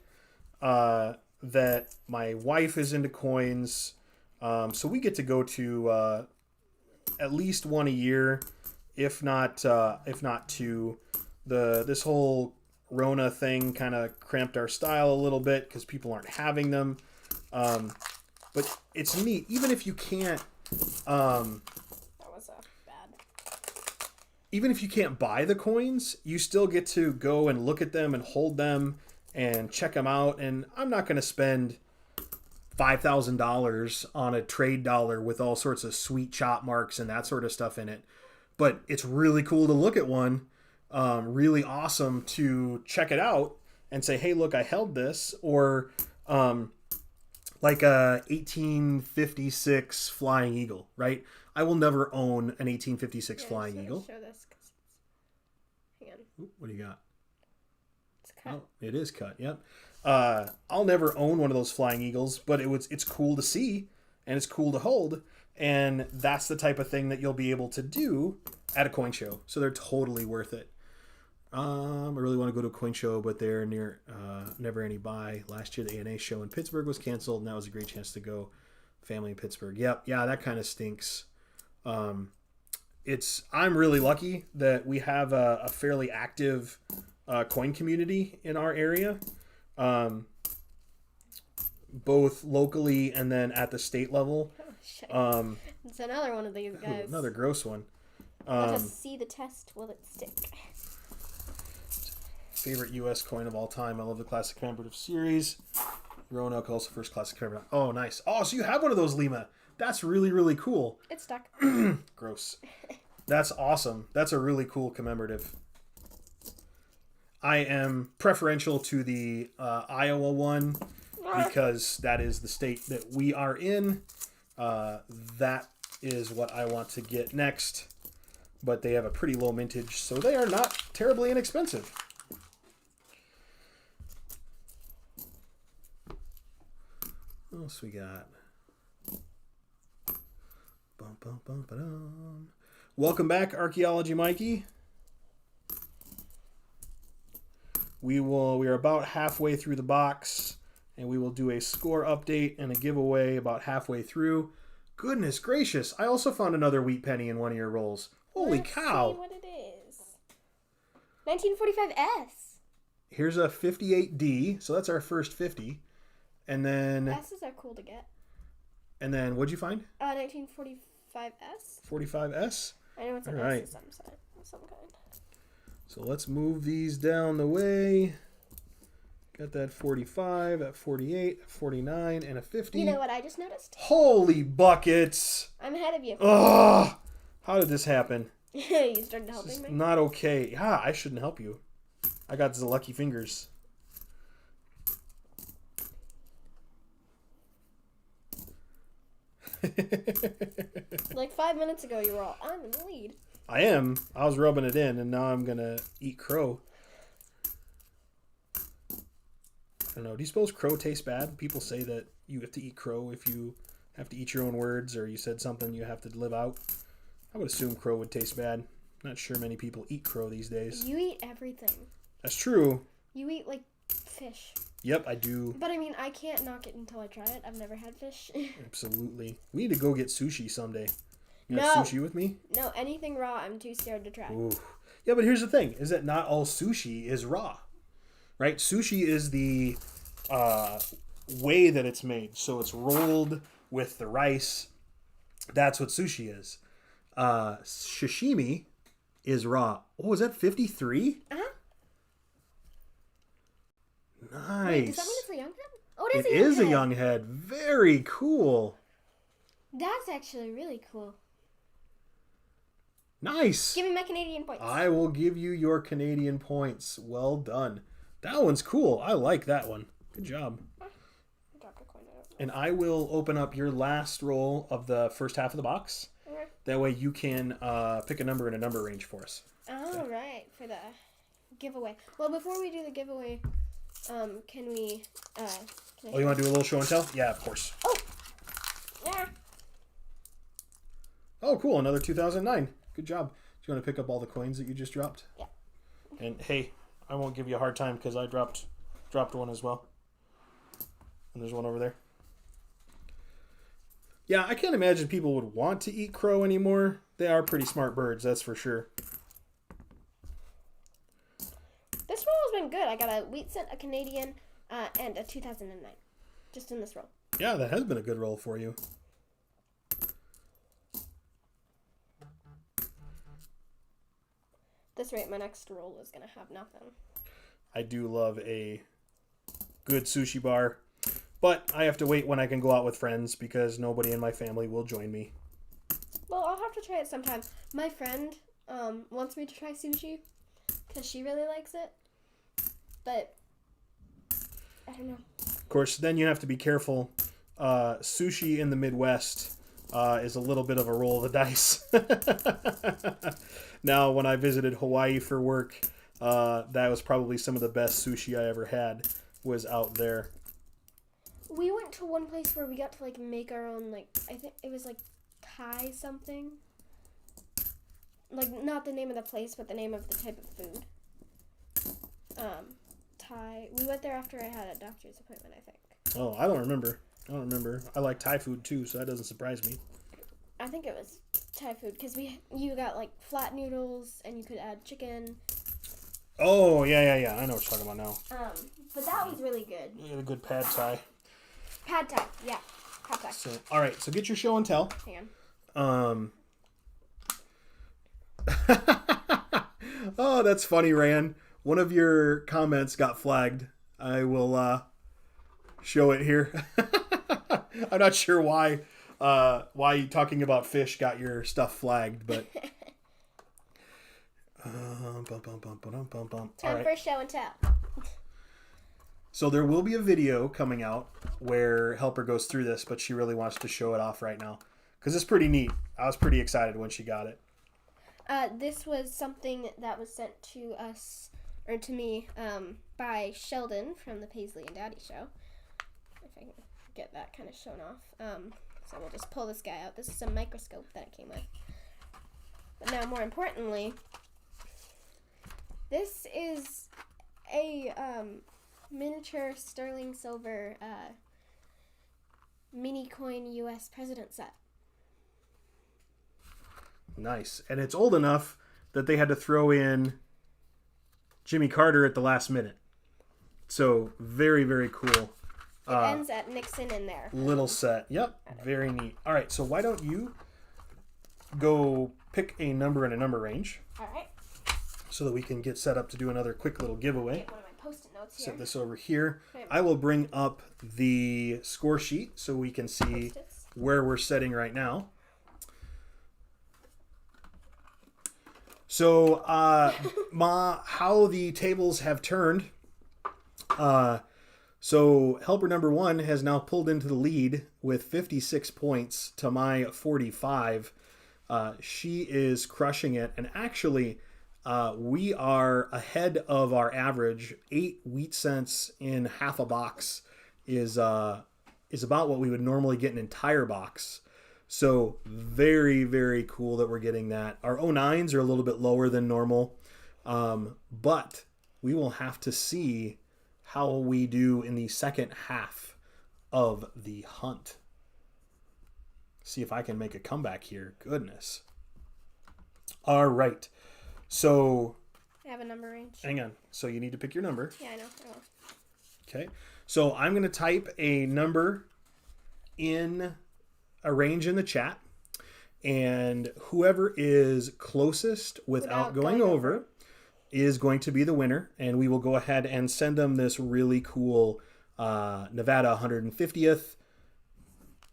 that my wife is into coins. So we get to go to at least one a year, if not two. This whole Rona thing kind of cramped our style a little bit because people aren't having them. But it's neat, even if you can't. That was bad. Even if you can't buy the coins, you still get to go and look at them and hold them and check them out. And I'm not going to spend $5,000 on a trade dollar with all sorts of sweet chop marks and that sort of stuff in it. But it's really cool to look at one. Really awesome to check it out and say, hey, look, I held this. Or like a 1856 Flying Eagle, right? I will never own an 1856 Flying Eagle. Show this. Hang on. Ooh, what do you got? It's cut. Oh, it is cut. Yep. I'll never own one of those Flying Eagles, but it's cool to see and it's cool to hold, and that's the type of thing that you'll be able to do at a coin show. So they're totally worth it. I really want to go to a coin show, but they're near never any buy. Last year the ANA show in Pittsburgh was canceled, and that was a great chance to go. Family in Pittsburgh. Yep. Yeah, that kind of stinks. I'm really lucky that we have a fairly active coin community in our area, both locally and then at the state level. Oh, shit. It's another one of these guys. Another gross one. Let us see the test. Will it stick? Favorite U.S. coin of all time. I love the classic commemorative series. Roanoke, also first classic commemorative. Oh, nice. Oh, so you have one of those, Lima. That's really, really cool. It's stuck. Gross. That's awesome. That's a really cool commemorative. I am preferential to the Iowa one because that is the state that we are in. That is what I want to get next. But they have a pretty low mintage, so they are not terribly inexpensive. What else we got? Bum, bum, bum, ba-dum. Welcome back, Archaeology Mikey. We are about halfway through the box, and we will do a score update and a giveaway about halfway through. Goodness gracious! I also found another wheat penny in one of your rolls. Holy cow! See what it is. 1945S. Here's a 58D, so that's our first 50. And then S's are cool to get. And then what'd you find? 1945S. 45S. I know it's an right. S of some kind. So let's move these down the way. Got that 45, at 48, 49, and a 50. You know what I just noticed? Holy buckets! I'm ahead of you. Ugh! How did this happen? You started helping me? Not okay. Yeah, I shouldn't help you. I got the lucky fingers. Like 5 minutes ago, you were all, I'm in the lead. I am. I was rubbing it in, and now I'm going to eat crow. I don't know. Do you suppose crow tastes bad? People say that you have to eat crow if you have to eat your own words or you said something you have to live out. I would assume crow would taste bad. Not sure many people eat crow these days. You eat everything. That's true. You eat, like, fish. Yep, I do. But, I mean, I can't knock it until I try it. I've never had fish. Absolutely. We need to go get sushi someday. You No. got sushi with me? No, anything raw, I'm too scared to try. Ooh. Yeah, but here's the thing, is that not all sushi is raw. Right? Sushi is the way that it's made. So it's rolled with the rice. That's what sushi is. Sashimi is raw. Oh, is that 53? Uh-huh. Nice. Wait, does that mean it's a young head? Oh, It is a young head. Very cool. That's actually really cool. Nice. Give me my Canadian points. I will give you your Canadian points. Well done. That one's cool. I like that one. Good job. I dropped a coin. I don't know. And I will open up your last roll of the first half of the box. Okay. That way you can pick a number in a number range for us. All right, for the giveaway. Well, before we do the giveaway, can we? Oh, you want to do a little show and tell? Yeah, of course. Oh, yeah. Oh, cool. Another 2009. Good job. Do you want to pick up all the coins that you just dropped? Yeah. And hey, I won't give you a hard time because I dropped one as well. And there's one over there. Yeah, I can't imagine people would want to eat crow anymore. They are pretty smart birds, that's for sure. This roll has been good. I got a wheat cent, a Canadian, and a 2009. Just in this roll. Yeah, that has been a good roll for you. This rate, my next roll is gonna have nothing. I do love a good sushi bar, but I have to wait when I can go out with friends because nobody in my family will join me. Well, I'll have to try it sometime. My friend wants me to try sushi because she really likes it, but I don't know. Of course, then you have to be careful. Sushi in the Midwest is a little bit of a roll of the dice. Now, when I visited Hawaii for work, that was probably some of the best sushi I ever had was out there. We went to one place where we got to like make our own, like, I think it was like Thai something. Like, not the name of the place, but the name of the type of food. Thai. We went there after I had a doctor's appointment, I think. Oh, I don't remember. I like Thai food too, so that doesn't surprise me. I think it was Thai food because you got like flat noodles and you could add chicken. Oh, yeah. I know what you're talking about now. But that was really good. You get a good pad Thai. Pad Thai, yeah. Pad Thai. So, all right, so get your show and tell. Hang on. Oh, that's funny, Ran. One of your comments got flagged. I will show it here. I'm not sure why talking about fish got your stuff flagged, but Time for show and tell. So there will be a video coming out where Helper goes through this, but she really wants to show it off right now because it's pretty neat. I was pretty excited when she got it. This was something that was sent to us, or to me, by Sheldon from the Paisley and Daddy show. If I can get that kind of shown off. So we'll just pull this guy out. This is a microscope that it came with. But now, more importantly, this is a miniature sterling silver mini coin U.S. president set. Nice. And it's old enough that they had to throw in Jimmy Carter at the last minute. So very, very cool. It ends at Nixon in there. Little set. Yep. Very neat. All right. So why don't you go pick a number in a number range. All right. So that we can get set up to do another quick little giveaway. Get one of my Post-it notes here. Set this over here. I will bring up the score sheet so we can see where we're setting right now. So, how the tables have turned. So, helper number 1 has now pulled into the lead with 56 points to my 45. She is crushing it. And actually, we are ahead of our average. 8 wheat cents in half a box is about what we would normally get an entire box. So very, very cool that we're getting that. Our 09s are a little bit lower than normal, but we will have to see how we do in the second half of the hunt. See if I can make a comeback here. Goodness. All right. So I have a number range. Hang on. So you need to pick your number. Yeah, I know. Okay. So I'm going to type a number in a range in the chat, and whoever is closest without going over is going to be the winner, and we will go ahead and send them this really cool Nevada 150th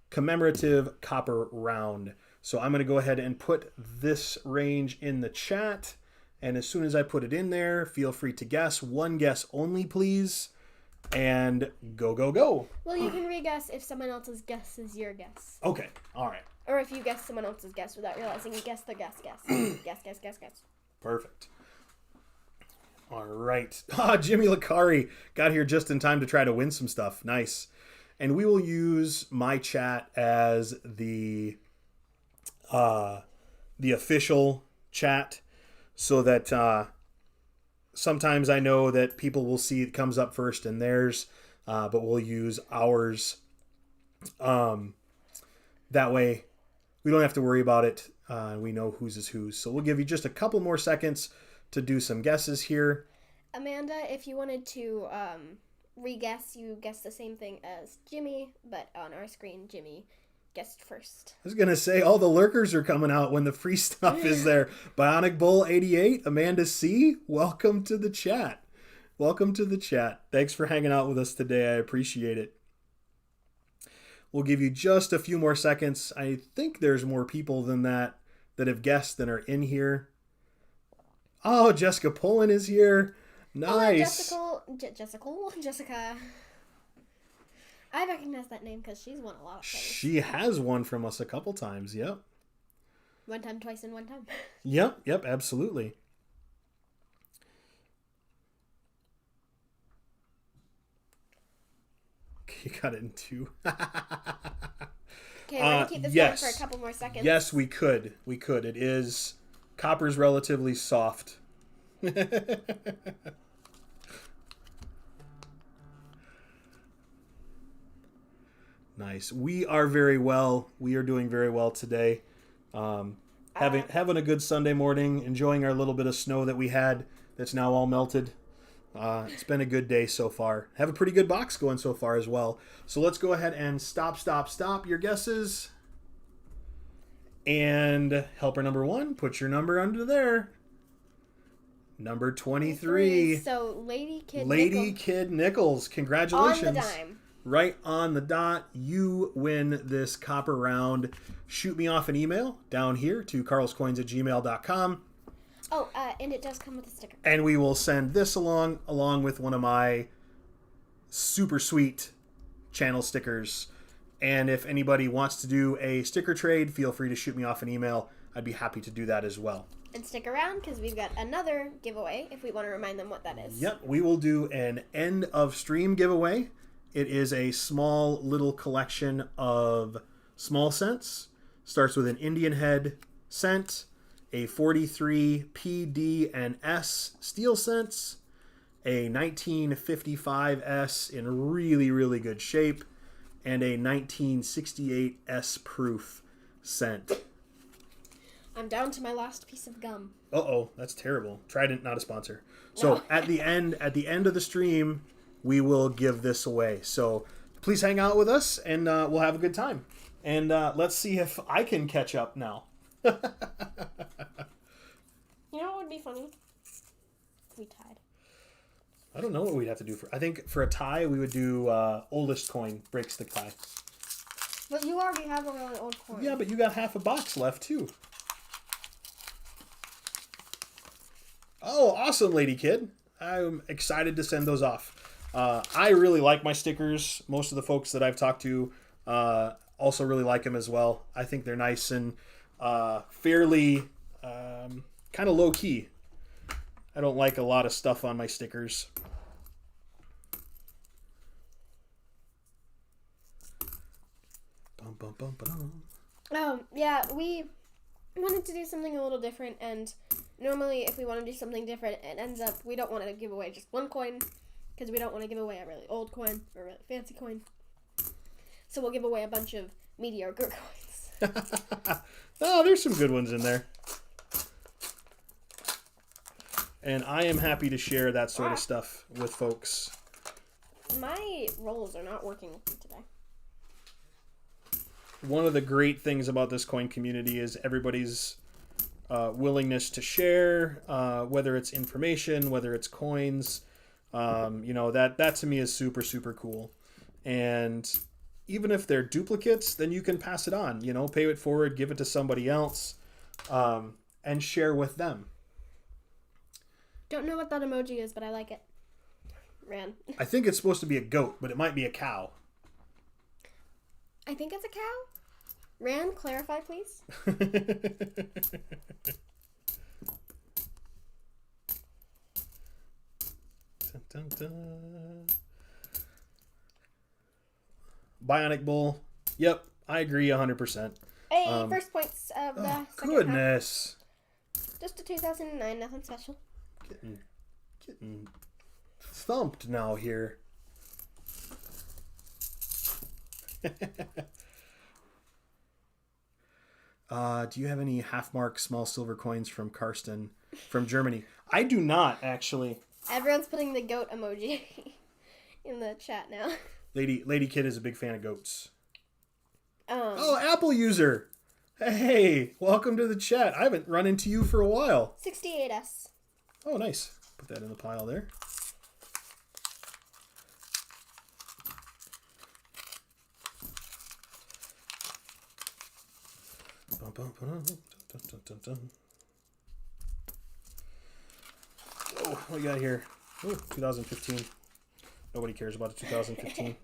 commemorative copper round. So I'm going to go ahead and put this range in the chat, and as soon as I put it in there, feel free to guess. One guess only, please. And go, go, go. Well, you can re-guess if someone else's guess is your guess. Okay. All right. Or if you guess someone else's guess without realizing you guessed their guess. Guess. Perfect. All right. Jimmy Lakari got here just in time to try to win some stuff. Nice. And we will use my chat as the official chat so that sometimes I know that people will see it comes up first in theirs, but we'll use ours. That way we don't have to worry about it. We know whose is whose. So we'll give you just a couple more seconds to do some guesses here. Amanda, if you wanted to re-guess, you guessed the same thing as Jimmy, but on our screen, Jimmy guessed first. I was going to say, all the lurkers are coming out when the free stuff is there. Bionic Bull 88, Amanda C., welcome to the chat. Welcome to the chat. Thanks for hanging out with us today. I appreciate it. We'll give you just a few more seconds. I think there's more people than that have guessed than are in here. Oh, Jessica Pullen is here. Nice. Jessica. I recognize that name because she's won a lot of things. She has won from us a couple times, yep. One time, twice, and one time. Yep, absolutely. You got it in 2. Okay, we're going to keep this going for a couple more seconds. Yes, we could. It is... Copper's relatively soft. Nice. We are very well. We are doing very well today. Having a good Sunday morning, enjoying our little bit of snow that we had that's now all melted. It's been a good day so far. Have a pretty good box going so far as well. So let's go ahead and stop your guesses. And helper number 1, put your number under there. Number 23. So Lady Kid Nichols. Congratulations. On the dime. Right on the dot. You win this copper round. Shoot me off an email down here to karlskoins@gmail.com. Oh, and it does come with a sticker. And we will send this along with one of my super sweet channel stickers. And if anybody wants to do a sticker trade, feel free to shoot me off an email. I'd be happy to do that as well. And stick around because we've got another giveaway if we want to remind them what that is. Yep, we will do an end of stream giveaway. It is a small little collection of small scents. Starts with an Indian head scent, a 43 PD and S steel scents, a 1955 S in really, really good shape, and a 1968 S proof scent. I'm down to my last piece of gum. Uh-oh, that's terrible. Trident, not a sponsor. So no. at the end of the stream, we will give this away. So please hang out with us, and we'll have a good time. And let's see if I can catch up now. You know what would be funny? If we tied. I don't know what we'd have to do I think for a tie, we would do oldest coin breaks the tie. But you already have a really old coin. Yeah, but you got half a box left, too. Oh, awesome, Lady Kid. I'm excited to send those off. I really like my stickers. Most of the folks that I've talked to also really like them as well. I think they're nice and fairly kind of low-key. I don't like a lot of stuff on my stickers. Bum, bum, bum, bum. Yeah, we wanted to do something a little different, and normally if we want to do something different, it ends up we don't want to give away just one coin because we don't want to give away a really old coin or a really fancy coin. So we'll give away a bunch of mediocre coins. Oh, there's some good ones in there. And I am happy to share that sort of stuff with folks. My rolls are not working with me today. One of the great things about this coin community is everybody's willingness to share, whether it's information, whether it's coins. That to me is super, super cool. And even if they're duplicates, then you can pass it on. Pay it forward, give it to somebody else, and share with them. Don't know what that emoji is, but I like it. Ran. I think it's supposed to be a goat, but it might be a cow. I think it's a cow. Ran, clarify, please. Dun, dun, dun. Bionic Bull. Yep, I agree 100%. Hey, first points of the second goodness. Half. Just a 2009, nothing special. Getting thumped now here. Do you have any half-mark small silver coins from Karsten from Germany? I do not, actually. Everyone's putting the goat emoji in the chat now. Lady Kid is a big fan of goats. Oh, Apple user. Hey, welcome to the chat. I haven't run into you for a while. 68S. Oh, nice. Put that in the pile there. Oh, what we got here? Oh, 2015. Nobody cares about the 2015.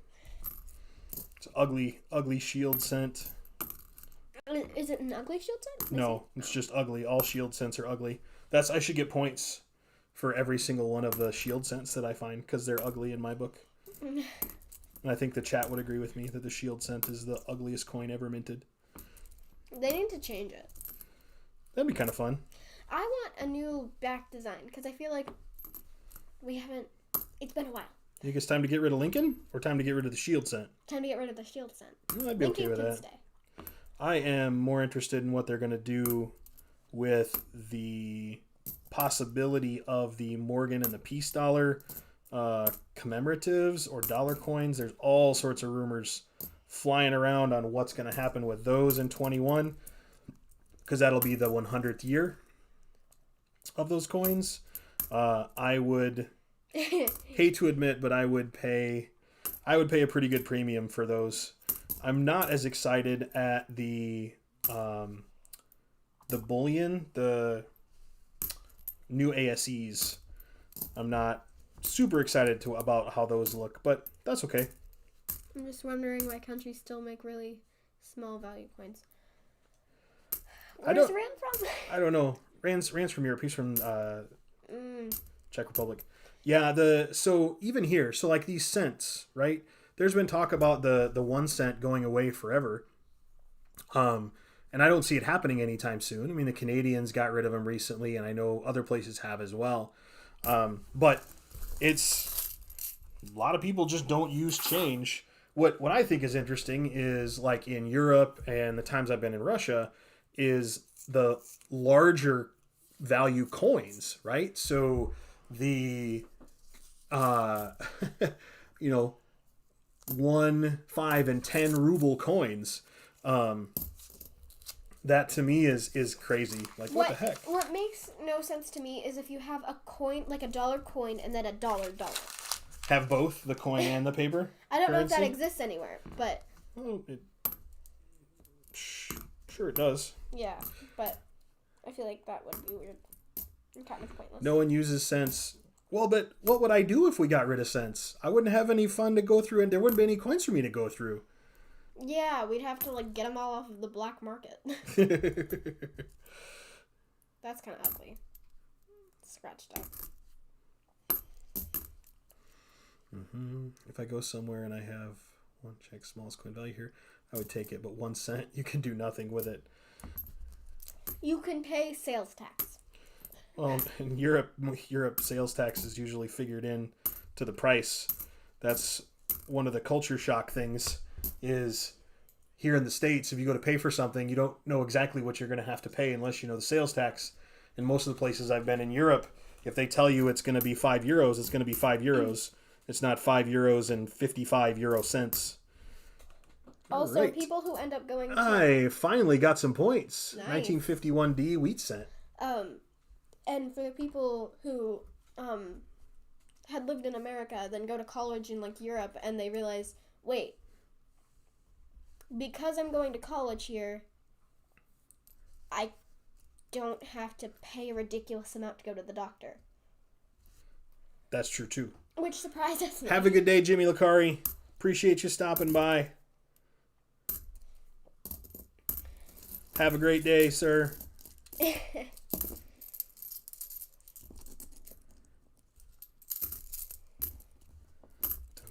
It's an ugly shield scent. Is it an ugly shield scent? No, it's just ugly. All shield scents are ugly. I should get points for every single one of the shield scents that I find because they're ugly in my book. And I think the chat would agree with me that the shield scent is the ugliest coin ever minted. They need to change it. That'd be kind of fun. I want a new back design because I feel like we haven't. It's been a while. You think it's time to get rid of Lincoln or time to get rid of the shield scent? Time to get rid of the shield scent. Well, I'd be okay with that. Stay. I am more interested in what they're going to do with the possibility of the Morgan and the Peace Dollar commemoratives or dollar coins. There's all sorts of rumors flying around on what's going to happen with those in 21 because that'll be the 100th year of those coins. I would hate to admit, but I would pay a pretty good premium for those. I'm not as excited at the bullion, the new ASEs. I'm not super excited about how those look, but that's okay. I'm just wondering why countries still make really small value coins. Where's Rand from? I don't know. Rand's from Europe. He's from Czech Republic. Yeah, so even here, so like these cents, right? There's been talk about the 1 cent going away forever. And I don't see it happening anytime soon. I mean, the Canadians got rid of them recently, and I know other places have as well. But it's a lot of people just don't use change. What I think is interesting is like in Europe and the times I've been in Russia is the larger value coins, right? So the 1, 5, and 10 ruble coins. That to me is crazy. Like what the heck? What makes no sense to me is if you have a coin, like a dollar coin, and then a dollar. Have both the coin and the paper? I don't currency? know if that exists anywhere, but Well, sure it does. Yeah, but I feel like that would be weird and kind of pointless. No one uses cents. Well, but what would I do if we got rid of cents? I wouldn't have any fun to go through, and there wouldn't be any coins for me to go through. Yeah, we'd have to like get them all off of the black market. That's kind of ugly. Scratched up. If I go somewhere and I have 1 Czech smallest coin value here, I would take it. But 1 cent, you can do nothing with it. You can pay sales tax. Well, in Europe, sales tax is usually figured in to the price. That's one of the culture shock things. Is here in the States, if you go to pay for something, you don't know exactly what you're going to have to pay unless you know the sales tax. In most of the places I've been in Europe, if they tell you it's going to be €5, it's going to be €5. It's not €5 and 55 euro cents. Also, right. People who end up going to... I finally got some points. Nice. 1951D wheat cent. And for the people who had lived in America, then go to college in like Europe, and they realize, wait, because I'm going to college here, I don't have to pay a ridiculous amount to go to the doctor. That's true too. Which surprises me. Have a good day, Jimmy Licari. Appreciate you stopping by. Have a great day, sir.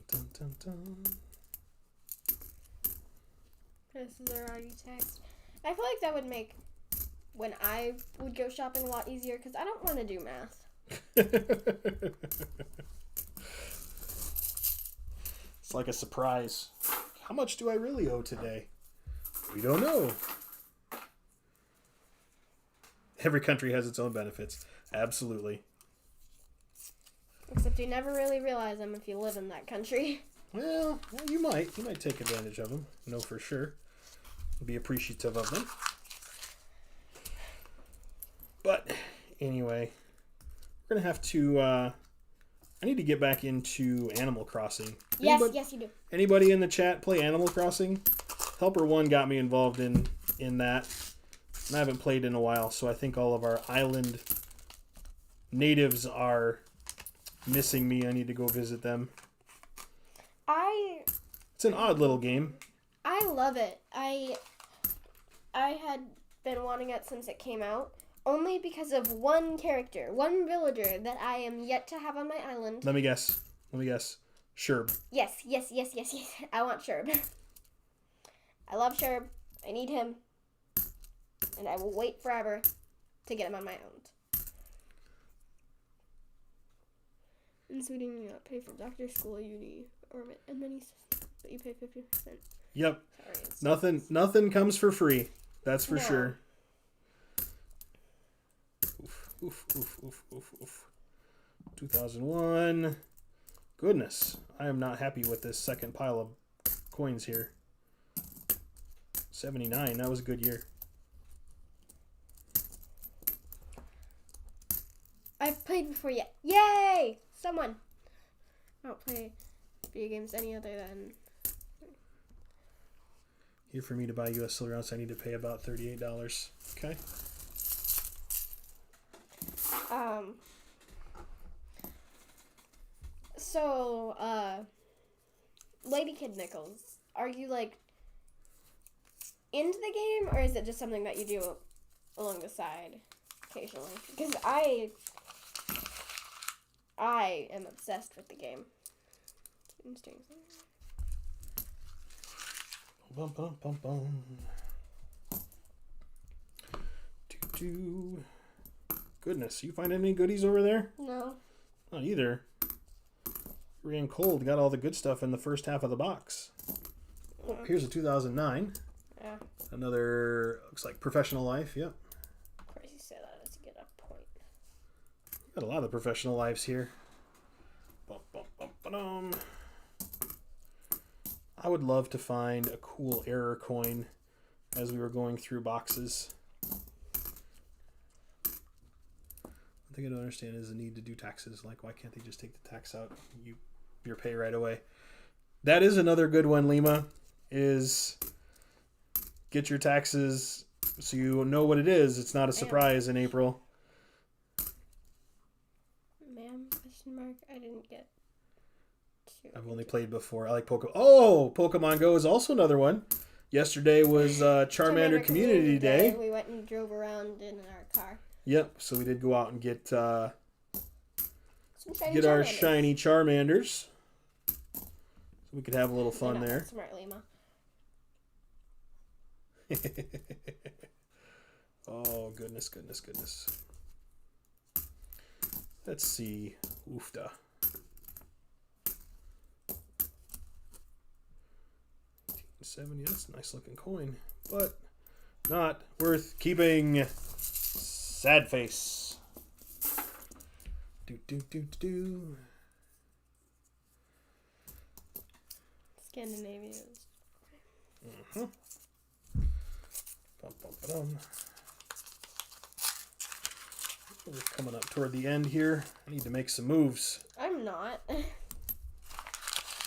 Dun, dun, dun. This is already text. I feel like that would make when I would go shopping a lot easier because I don't want to do math. It's like a surprise. How much do I really owe today? We don't know. Every country has its own benefits. Absolutely. Except you never really realize them if you live in that country. Well, you might. You might take advantage of them. No, for sure. Be appreciative of them. But anyway, we're going to have to... I need to get back into Animal Crossing. Yes, you do. Anybody in the chat play Animal Crossing? Helper 1 got me involved in that. And I haven't played in a while, so I think all of our island natives are missing me. I need to go visit them. It's an odd little game. I love it. I had been wanting it since it came out, only because of one character, one villager that I am yet to have on my island. Let me guess. Sherb. Yes. I want Sherb. I love Sherb. I need him. And I will wait forever to get him on my own. In Sweden, you pay for doctor, school, uni, and then but you pay 50%. Yep. Sorry, Nothing comes for free. That's for sure. Oof. 2001. Goodness, I am not happy with this second pile of coins here. 79. That was a good year. I've played before yet. Yay! Someone. I don't play video games any other than... Here for me to buy U.S. silver ounce, I need to pay about $38. Okay. So, Lady Kid Nichols, are you, like, into the game, or is it just something that you do along the side occasionally? Because I am obsessed with the game. Bum, bum, bum, bum. Goodness, you find any goodies over there? No. Not either. Ran cold, got all the good stuff in the first half of the box. Oh, here's a 2009. Yeah. Another, looks like Professional Life, yep. Of course you say that as you get a point. Got a lot of Professional Lives here. Bum, bum, bum, ba-dum. I would love to find a cool error coin as we were going through boxes. One thing I don't understand is the need to do taxes. Like, why can't they just take the tax out? Your pay right away. That is another good one, Lima, is get your taxes so you know what it is. It's not a surprise in April. Ma'am, question mark, I didn't get to. I've only played before. I like Pokemon. Oh, Pokemon Go is also another one. Yesterday was Charmander Community Day. We went and drove around in our car. Yep, so we did go out and get Some shiny our Charmanders. shiny Charmanders. So we could have a little fun You're not there. that smart, Lima. Oh, goodness. Let's see. Oofda. 70. That's a nice looking coin, but not worth keeping. Sad face. Do. Scandinavian. Mm-hmm. Bum. We're coming up toward the end here. I need to make some moves. I'm not.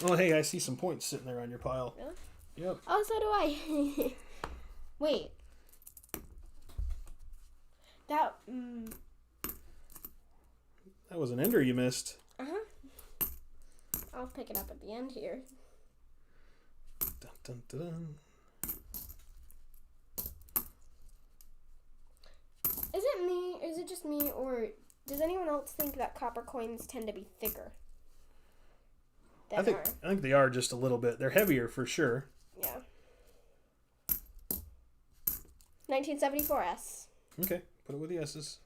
Oh, hey, I see some points sitting there on your pile. Really? Yep. Oh, so do I. Wait. That. That was an ender you missed. Uh-huh. I'll pick it up at the end here. Dun. Is it me? Is it just me, or does anyone else think that copper coins tend to be thicker? I think they are just a little bit. They're heavier for sure. Yeah. 1974 S. Okay, put it with the S's.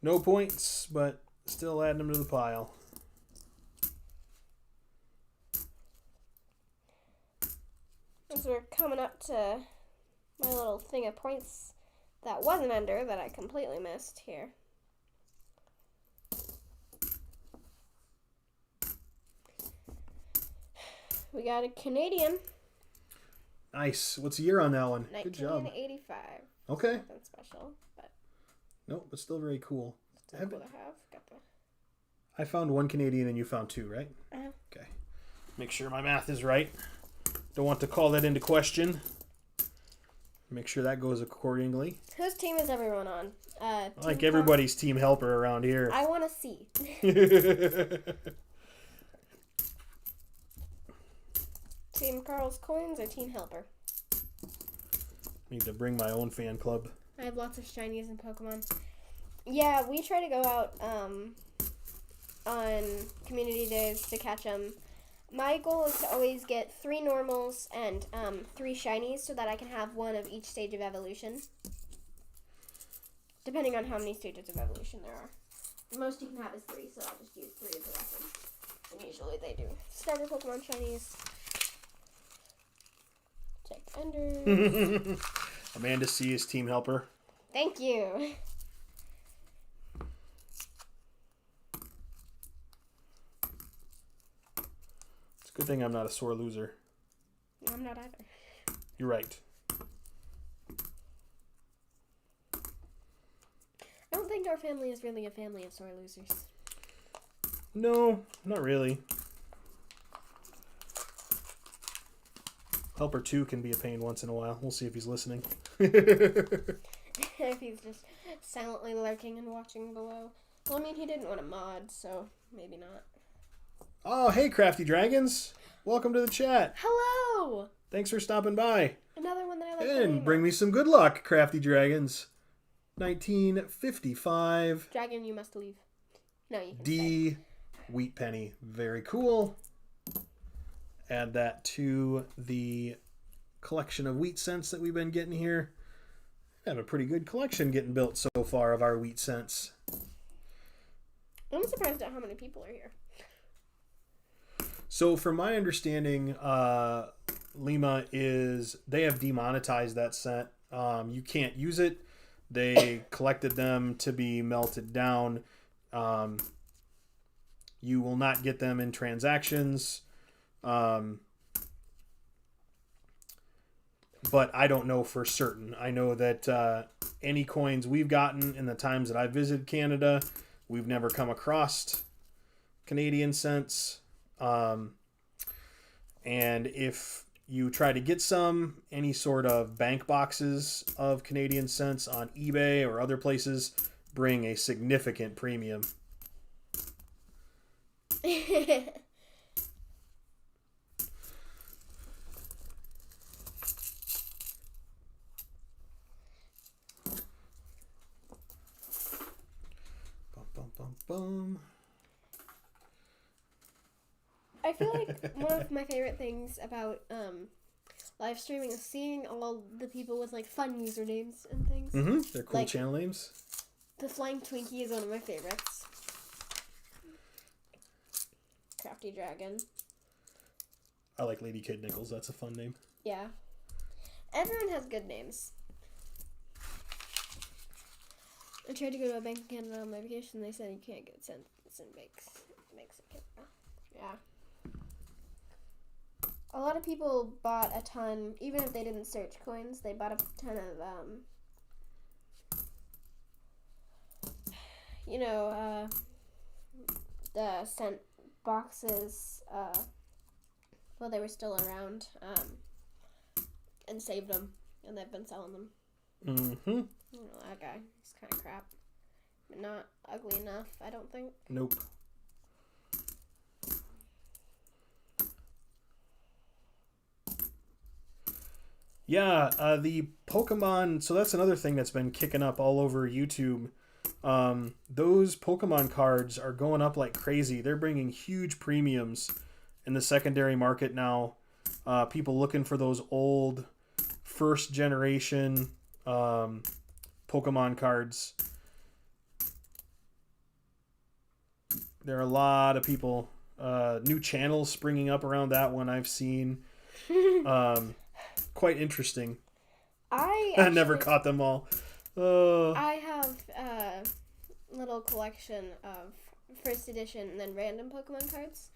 No points, but still adding them to the pile. As we're coming up to my little thing of points that wasn't under that I completely missed here. We got a Canadian. Nice. What's the year on that one? Good job. 1985. Okay. Nothing special, but Nope, but still very cool. still cool to have. Got the. I found one Canadian and you found two, right? Uh-huh. Okay. Make sure my math is right. Don't want to call that into question. Make sure that goes accordingly. Whose team is everyone on? Like everybody's team helper around here. I want to see. Team Karlskoins or Team Helper? Need to bring my own fan club. I have lots of shinies in Pokemon. Yeah, we try to go out on community days to catch them. My goal is to always get 3 normals and 3 shinies so that I can have one of each stage of evolution. Depending on how many stages of evolution there are. The most you can have is 3, so I'll just use 3 as a reference. And usually they do. Starter Pokemon shinies. Check Enders. Amanda C is team helper. Thank you. It's a good thing I'm not a sore loser. I'm not either. You're right. I don't think our family is really a family of sore losers. No, not really. Helper 2 can be a pain once in a while. We'll see if he's listening. if he's just silently lurking and watching below. Well, I mean, he didn't want a mod, so maybe not. Oh, hey, Crafty Dragons. Welcome to the chat. Hello! Thanks for stopping by. Another one that I like. And bring me some good luck, Crafty Dragons. 1955. Dragon, you must leave. No, you can D. stay. Wheat penny. Very cool. Add that to the collection of wheat cents that we've been getting here. Have a pretty good collection getting built so far of our wheat cents. I'm surprised at how many people are here. So from my understanding, Lima they have demonetized that cent. You can't use it. They collected them to be melted down. You will not get them in transactions. But I don't know for certain. I know that any coins we've gotten in the times that I've visited Canada, we've never come across Canadian cents. And if you try to get any sort of bank boxes of Canadian cents on eBay or other places, bring a significant premium. Boom. I feel like one of my favorite things about live streaming is seeing all the people with like fun usernames and things. Mm-hmm. They're cool like, channel names. The Flying Twinkie is one of my favorites. Crafty Dragon. I like Lady Kid Nichols. That's a fun name. Yeah. Everyone has good names. I tried to go to a bank in Canada on my vacation. They said you can't get cents in banks in Canada. Yeah. A lot of people bought a ton, even if they didn't search coins, they bought a ton of, the cent boxes, while they were still around, and saved them, and they've been selling them. Mm-hmm. You know, that guy, he's kind of crap. But not ugly enough, I don't think. Nope. Yeah, the Pokemon, so that's another thing that's been kicking up all over YouTube. Those Pokemon cards are going up like crazy. They're bringing huge premiums in the secondary market now. People looking for those old first generation Pokemon cards. There are a lot of people, new channels springing up around that one I've seen. Quite interesting. I never caught them all. I have a little collection of first edition and then random Pokemon cards.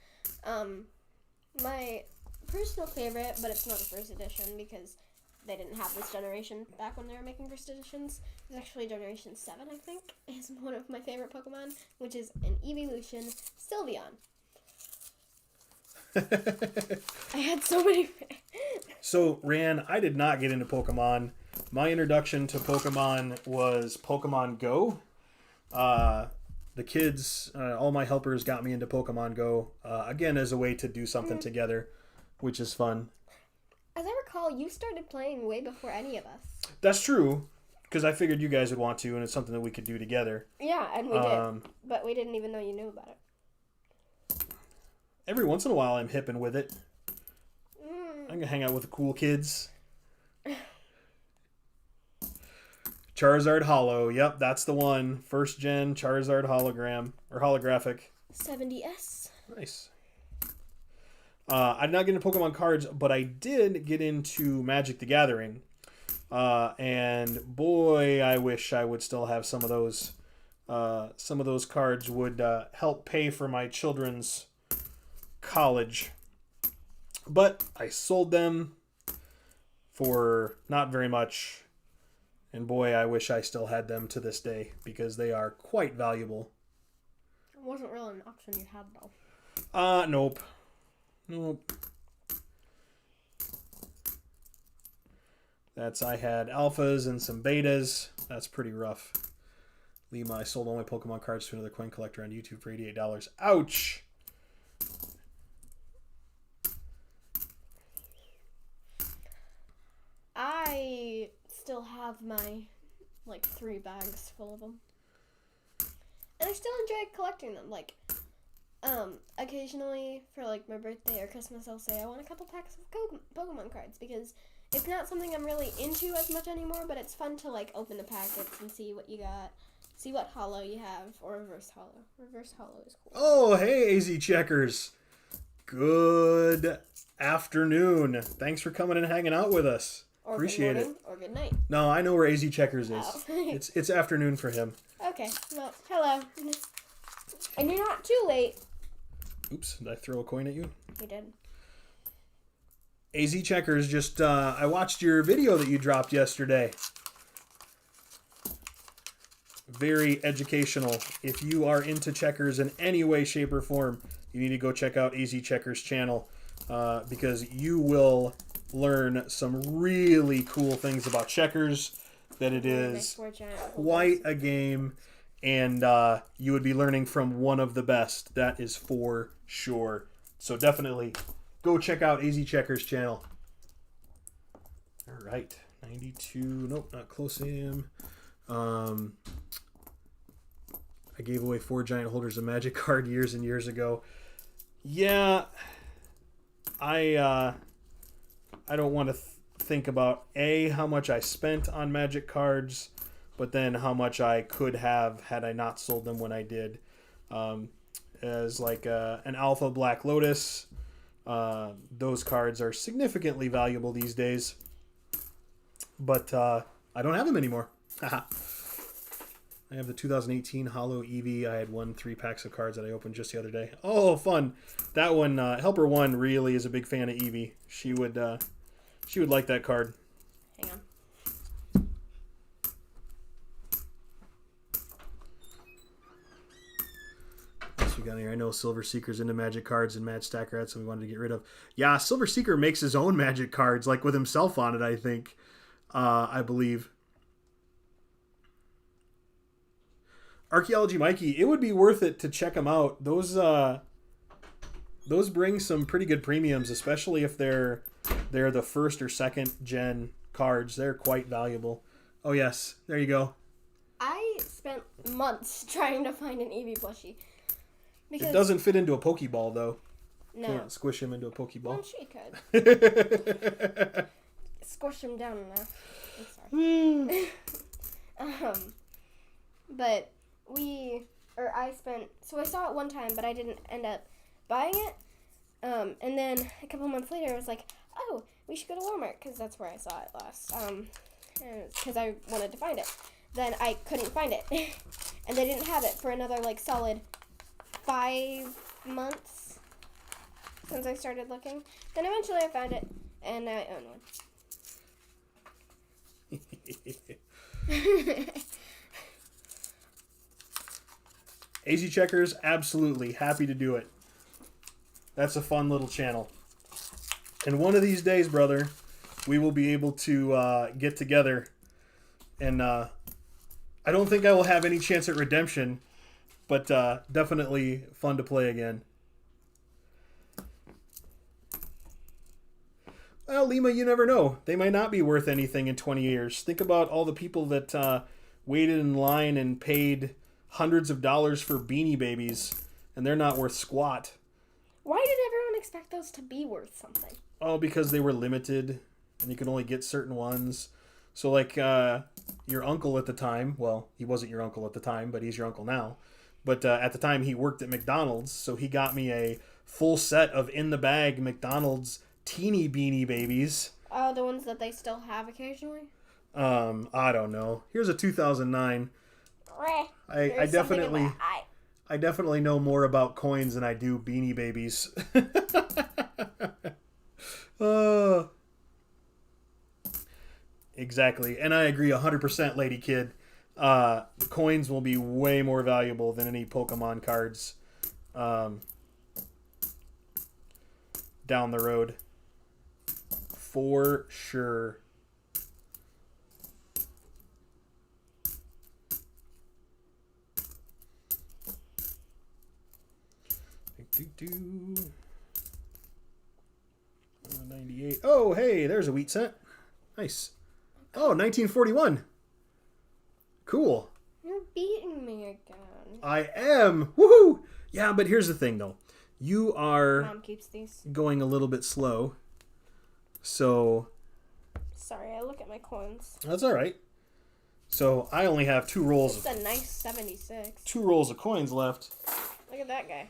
My personal favorite, but it's not a first edition because they didn't have this generation back when they were making first editions. It's actually Generation 7, I think, is one of my favorite Pokemon, which is an evolution Sylveon. I had so many. So, Ran, I did not get into Pokemon. My introduction to Pokemon was Pokemon Go. The kids, all my helpers got me into Pokemon Go, again, as a way to do something together, which is fun. As I recall, you started playing way before any of us. That's true, because I figured you guys would want to, and it's something that we could do together. Yeah, and we did, but we didn't even know you knew about it. Every once in a while, I'm hipping with it. I'm going to hang out with the cool kids. Charizard Holo. Yep, that's the one. First gen Charizard hologram. Or holographic. 70S. Nice. I did not get into Pokemon cards, but I did get into Magic the Gathering. And boy, I wish I would still have some of those. Some of those cards would help pay for my children's college. But I sold them for not very much. And boy, I wish I still had them to this day because they are quite valuable. It wasn't really an option you had, though. Nope. Nope. I had alphas and some betas. That's pretty rough. Lima, I sold all my Pokemon cards to another coin collector on YouTube for $88. Ouch! I still have my, 3 bags full of them. And I still enjoy collecting them. Occasionally for, my birthday or Christmas, I'll say I want a couple packs of Pokemon cards because it's not something I'm really into as much anymore, but it's fun to, open the packets and see what you got. See what holo you have, or reverse holo. Reverse holo is cool. Oh, hey, AZ Checkers. Good afternoon. Thanks for coming and hanging out with us. Or Appreciate good morning, or good night. No, I know where AZ Checkers is. Oh. It's afternoon for him. Okay, well, hello. And you're not too late. Oops, did I throw a coin at you? You did. AZ Checkers, just, I watched your video that you dropped yesterday. Very educational. If you are into checkers in any way, shape, or form, you need to go check out AZ Checkers' channel because you will learn some really cool things about checkers, that it is quite a game, and you would be learning from one of the best. That is for sure. So definitely go check out AZ Checkers' channel. All right. 92. Nope, not close to him. I gave away 4 giant holders of Magic card years and years ago. Yeah, I don't want to think about how much I spent on Magic cards, but then how much I could have had I not sold them when I did. As an Alpha Black Lotus, those cards are significantly valuable these days, but I don't have them anymore. I have the 2018 Holo Eevee. I had won 3 packs of cards that I opened just the other day. Oh, fun! That one, Helper One, really is a big fan of Eevee. She would like that card. Hang on. What else we got here? I know Silver Seeker's into Magic cards and Mad Stacker had some we wanted to get rid of. Yeah, Silver Seeker makes his own Magic cards, with himself on it. I think, I believe. Archaeology Mikey, it would be worth it to check them out. Those bring some pretty good premiums, especially if they're the first or second gen cards. They're quite valuable. Oh yes, there you go. I spent months trying to find an Eevee plushie. It doesn't fit into a Pokeball though. No. Can't squish him into a Pokeball. Well, she could. Squish him down enough. I'm sorry. But I saw it one time, but I didn't end up buying it. And then a couple months later, I was like, oh, we should go to Walmart, because that's where I saw it last. Because I wanted to find it. Then I couldn't find it. And they didn't have it for another, solid 5 months since I started looking. Then eventually I found it, and I own one. AZ Checkers, absolutely happy to do it. That's a fun little channel. And one of these days, brother, we will be able to get together. And I don't think I will have any chance at redemption, but definitely fun to play again. Well, Lima, you never know. They might not be worth anything in 20 years. Think about all the people that waited in line and paid hundreds of dollars for Beanie Babies, and they're not worth squat. Why did everyone expect those to be worth something? Oh, because they were limited, and you could only get certain ones. So, your uncle at the time, well, he wasn't your uncle at the time, but he's your uncle now. But at the time, he worked at McDonald's, so he got me a full set of in-the-bag McDonald's teeny Beanie Babies. Oh, the ones that they still have occasionally? I don't know. Here's a 2009. I definitely know more about coins than I do Beanie Babies. Exactly, and I agree 100%, Lady Kid. Coins will be way more valuable than any Pokemon cards down the road. For sure. 98. Oh, hey, there's a wheat cent. Nice. Oh, 1941. Cool. You're beating me again. I am. Woohoo! Yeah, but here's the thing, though. You are Mom keeps these. going a little bit slow. So... Sorry, I look at my coins. That's all right. So I only have two rolls. It's a nice 76. 2 rolls of coins left. Look at that guy.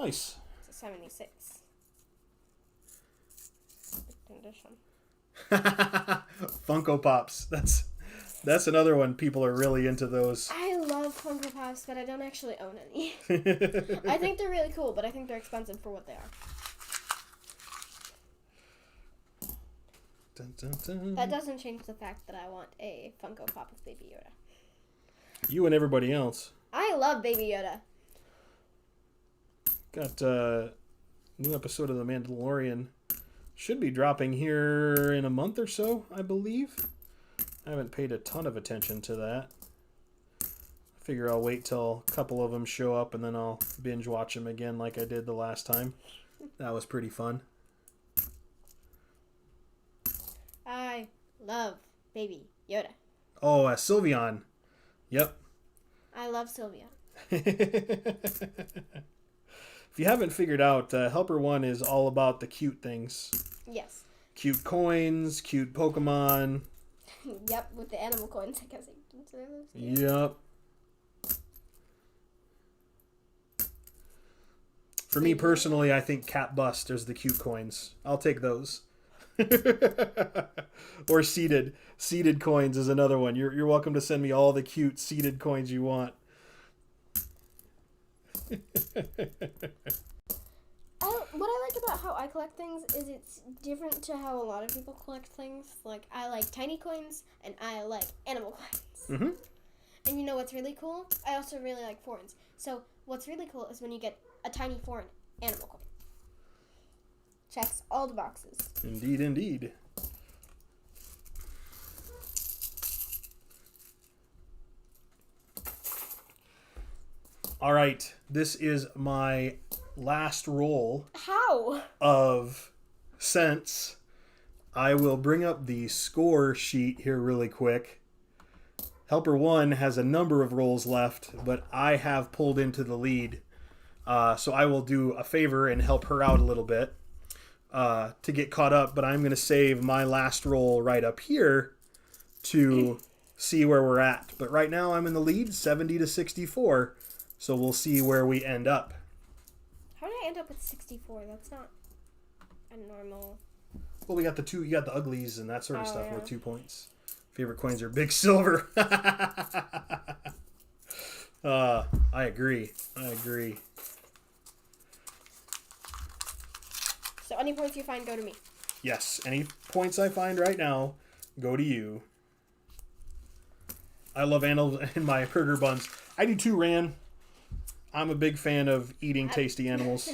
Nice. It's a 76. Good condition. Funko Pops. That's another one. People are really into those. I love Funko Pops, but I don't actually own any. I think they're really cool, but I think they're expensive for what they are. Dun, dun, dun. That doesn't change the fact that I want a Funko Pop of Baby Yoda. You and everybody else. I love Baby Yoda. Got a new episode of The Mandalorian. Should be dropping here in a month or so, I believe. I haven't paid a ton of attention to that. I figure I'll wait till a couple of them show up and then I'll binge watch them again like I did the last time. That was pretty fun. I love Baby Yoda. Oh, Sylveon. Yep. I love Sylvia. If you haven't figured out, Helper 1 is all about the cute things. Yes. Cute coins, cute Pokemon. Yep, with the animal coins, I guess I can consider those. Yep. For me personally, I think Cat Bust is the cute coins. I'll take those. Or seeded. Seeded coins is another one. You're welcome to send me all the cute seeded coins you want. What I like about how I collect things is it's different to how a lot of people collect things. Like, I like tiny coins, and I like animal coins. Mm-hmm. And you know what's really cool? I also really like foreigns. So what's really cool is when you get a tiny foreign animal coin. Checks all the boxes. Indeed, indeed. All right, this is my last roll How? of cents. I will bring up the score sheet here really quick. Helper 1 has a number of rolls left, but I have pulled into the lead. So I will do a favor and help her out a little bit to get caught up, but I'm going to save my last roll right up here to see where we're at. But right now I'm in the lead, 70-64. So we'll see where we end up. How did I end up with 64? That's not a normal... Well, we got the two, you got the uglies and that sort of stuff yeah. worth 2 points. Favorite coins are big silver. I agree. So any points you find go to me. Yes, any points I find right now go to you. I love animals in my burger buns. I do too, Ran. I'm a big fan of eating tasty animals.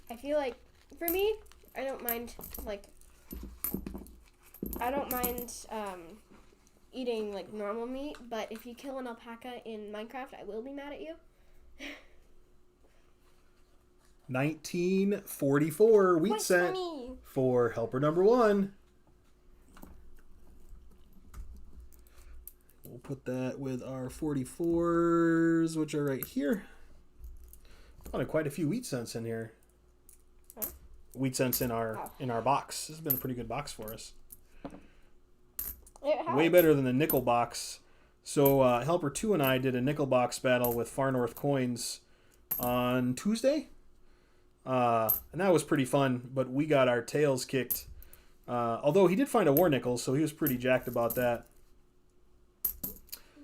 I feel like, for me, I don't mind eating, normal meat, but if you kill an alpaca in Minecraft, I will be mad at you. 1944 wheat What's cent funny? for helper number 1. We'll put that with our 44s, which are right here. Found quite a few wheat cents in here. Huh? Wheat cents in our box. This has been a pretty good box for us. It has. Way better than the nickel box. So Helper 2 and I did a nickel box battle with Far North Koins on Tuesday. And that was pretty fun, but we got our tails kicked. Although he did find a war nickel, so he was pretty jacked about that.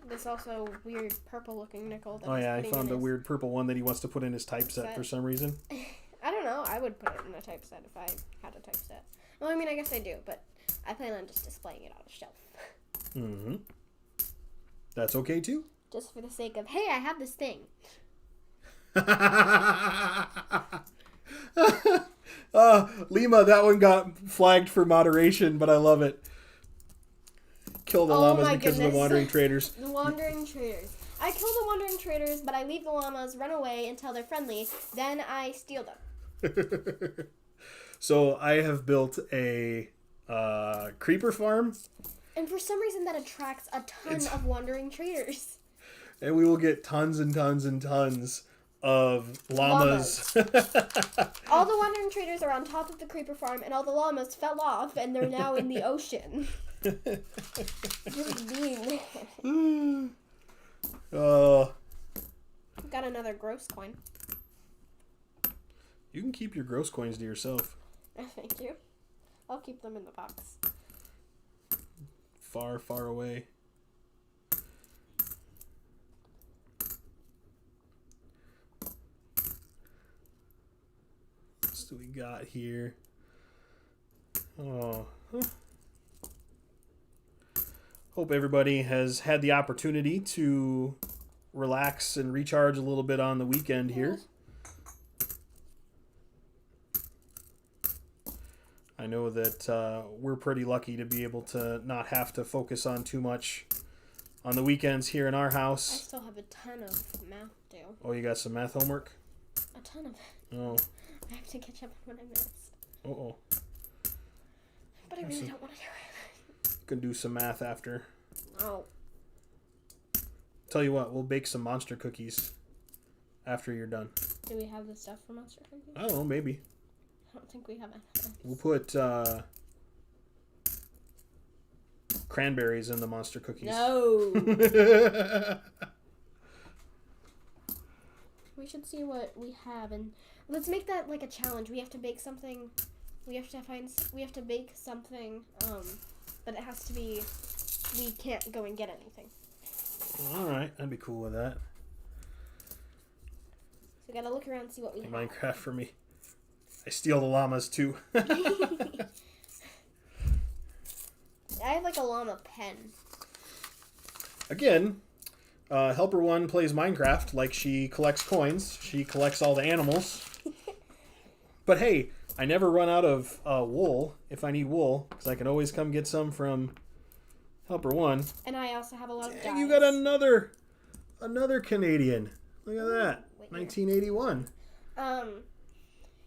This also weird purple-looking nickel. That Oh yeah, I he's found putting a in weird purple one that he wants to put in his typeset for some reason. I don't know. I would put it in a typeset if I had a typeset. Well, I mean, I guess I do, but I plan on just displaying it on a shelf. Mm-hmm. That's okay too. Just for the sake of, hey, I have this thing. Lima, that one got flagged for moderation, but I love it. Kill the llamas because of the wandering traders. The wandering traders. I kill the wandering traders, but I leave the llamas run away until they're friendly. Then I steal them. So I have built a creeper farm. And for some reason that attracts a ton of wandering traders. And we will get tons and tons and tons of llamas. All the wandering traders are on top of the creeper farm, and all the llamas fell off, and they're now in the ocean. Just being there. Got another gross coin. You can keep your gross coins to yourself. Thank you. I'll keep them in the box. Far, far away. What do we got here? Oh. Hope everybody has had the opportunity to relax and recharge a little bit on the weekend here. I know that we're pretty lucky to be able to not have to focus on too much on the weekends here in our I house. still have a ton of math to do. Oh, you got some math homework? A ton of it. Oh. I have to catch up on what I missed. Uh-oh. But I really don't want to do it. Can do some math after. Oh. Tell you what, we'll bake some monster cookies after you're done. Do we have the stuff for monster cookies? I don't know, maybe. I don't think we have it. We'll put cranberries in the monster cookies. No. We should see what we have, and let's make that like a challenge. We have to bake something. We have to bake something, but it has to be. We can't go and get anything. All right, I'd be cool with that. So we gotta look around and see what we have. Minecraft for me. I steal the llamas too. I have like a llama pen. Again, Helper 1 plays Minecraft like she collects coins. She collects all the animals. But hey, I never run out of wool if I need wool, because I can always come get some from Helper 1. And I also have a lot of dyes. You got another Canadian. Look at that. Wait, 1981.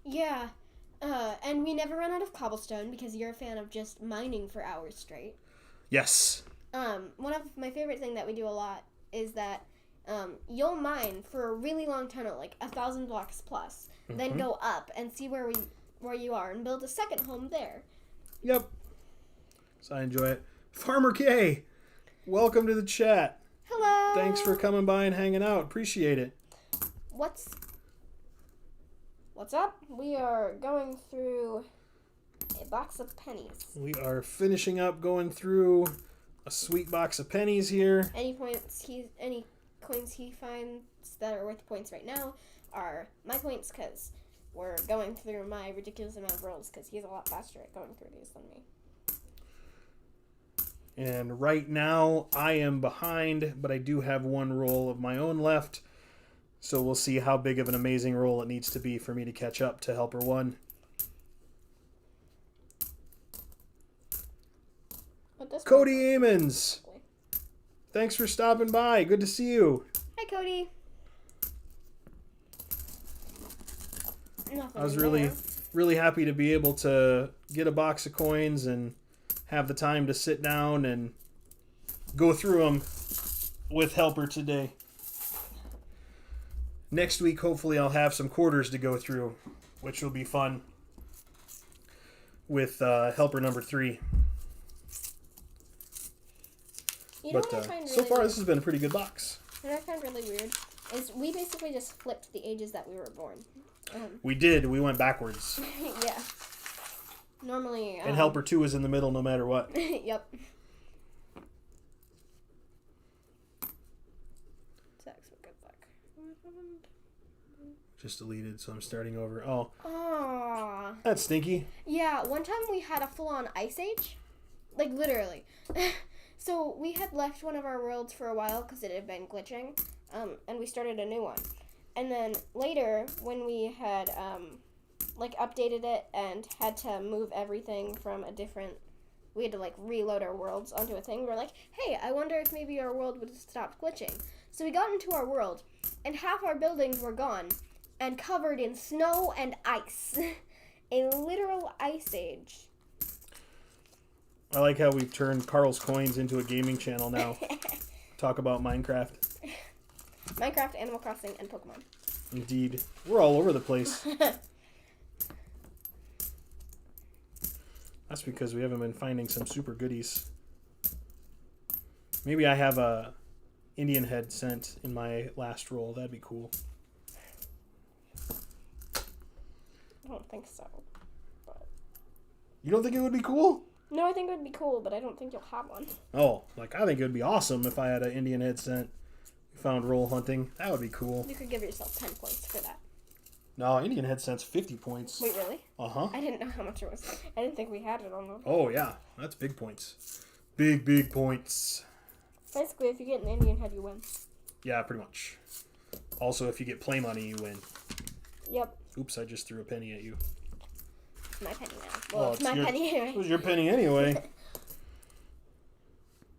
Yeah. And we never run out of cobblestone because you're a fan of just mining for hours straight. Yes. One of my favorite thing that we do a lot is that you'll mine for a really long tunnel, like 1,000 blocks plus, then go up and see where you are and build a second home there. Yep. So I enjoy it. Farmer K, welcome to the chat. Hello. Thanks for coming by and hanging out. Appreciate it. What's up? We are going through a box of pennies. We are finishing up going through a sweet box of pennies here. Any coins he finds that are worth points right now are my points, because we're going through my ridiculous amount of rolls because he's a lot faster at going through these than me. And right now I am behind, but I do have one roll of my own left. So we'll see how big of an amazing roll it needs to be for me to catch up to Helper 1. Cody Amons, thanks for stopping by. Good to see you. Hi, Cody. I was really happy to be able to get a box of coins and have the time to sit down and go through them with Helper today. Next week, hopefully, I'll have some quarters to go through, which will be fun with Helper number 3. But so far, this has been a pretty good box. What I find really weird is we basically just flipped the ages that we were born. We did. We went backwards. Yeah. Normally... and Helper 2 is in the middle no matter what. Yep. Just deleted, so I'm starting over. Oh. Aww. That's stinky. Yeah, one time we had a full-on ice age. Like, literally. So we had left one of our worlds for a while because it had been glitching. And we started a new one. And then later, when we had like updated it and had to move everything from a different. We had to like reload our worlds onto a thing. We're like, hey, I wonder if maybe our world would have stopped glitching. So we got into our world, and half our buildings were gone and covered in snow and ice. A literal ice age. I like how we've turned Karlskoins into a gaming channel now. Talk about Minecraft. Minecraft, Animal Crossing, and Pokemon. Indeed. We're all over the place. That's because we haven't been finding some super goodies. Maybe I have a Indian head scent in my last roll. That'd be cool. I don't think so. But... You don't think it would be cool? No, I think it would be cool, but I don't think you'll have one. Oh, like I think it would be awesome if I had an Indian head scent. Found roll hunting. That would be cool. You could give yourself 10 points for that. No, Indian head scent's 50 points. Wait, really? Uh-huh. I didn't know how much it was. I didn't think we had it on the... Oh, yeah. That's big points. Big points. Basically, if you get an Indian head, you win. Yeah, pretty much. Also, if you get play money, you win. Yep. Oops, I just threw a penny at you. My penny now. Well, it's my penny anyway. It was your penny anyway.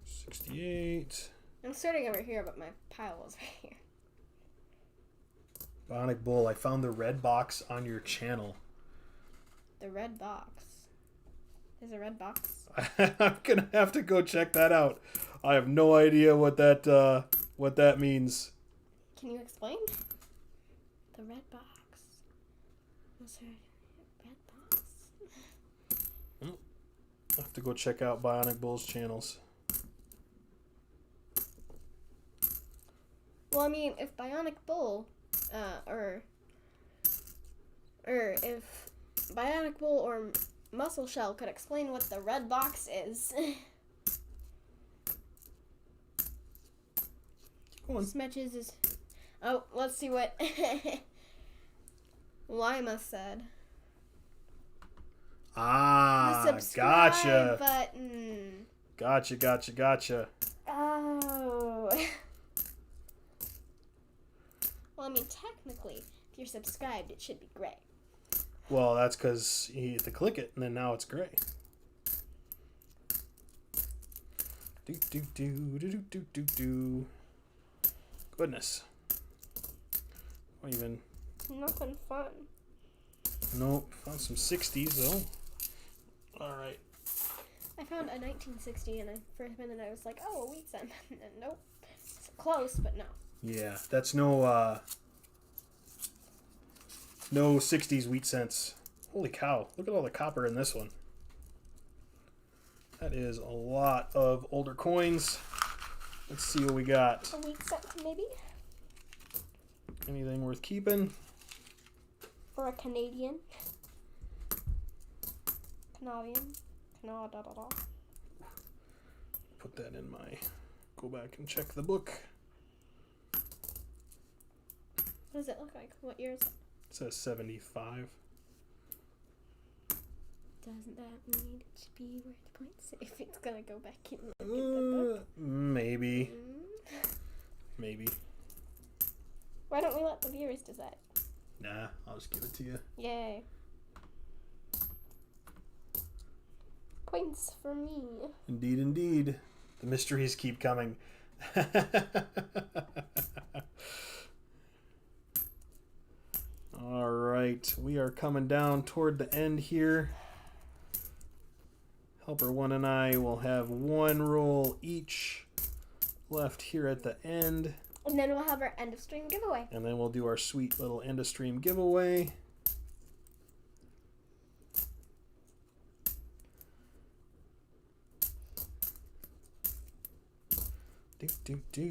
68. I'm starting over here, but my pile was right here. Bionic Bull, I found the red box on your channel. The red box. There's a red box? I'm gonna have to go check that out. I have no idea what that means. Can you explain? The red box. Was there a red box? I'll have to go check out Bionic Bull's channels. Well, I mean, if Bionic Bull, or if Bionic Bull or Muscle Shell could explain what the red box is. Go on. Smetches is... Oh, let's see what Lima said. Ah, The subscribe gotcha. button. Gotcha. Oh. Well, I mean, technically, if you're subscribed, it should be gray. Well, that's because you have to click it, and then now it's gray. Do. Goodness. What even? Nothing fun. Nope. Found some 60s, though. Alright. I found a 1960, and for a minute I was like, oh, a wheat cent. And nope. It's close, but no. Yeah, that's no 60s wheat cents. Holy cow. Look at all the copper in this one. That is a lot of older coins. Let's see what we got. A wheat cent, maybe? Anything worth keeping? Or a Canadian. Canadian. Put that in my... Go back and check the book. What does it look like? What year is it? It says 75. Doesn't that mean it should be worth points if it's gonna go back and look at the book? Maybe. Maybe. Why don't we let the viewers decide? Nah, I'll just give it to you. Yay. Points for me. Indeed. The mysteries keep coming. All right, we are coming down toward the end here. Helper 1 and I will have one roll each left here at the end. And then we'll have our end of stream giveaway. And then we'll do our sweet little end of stream giveaway. Do.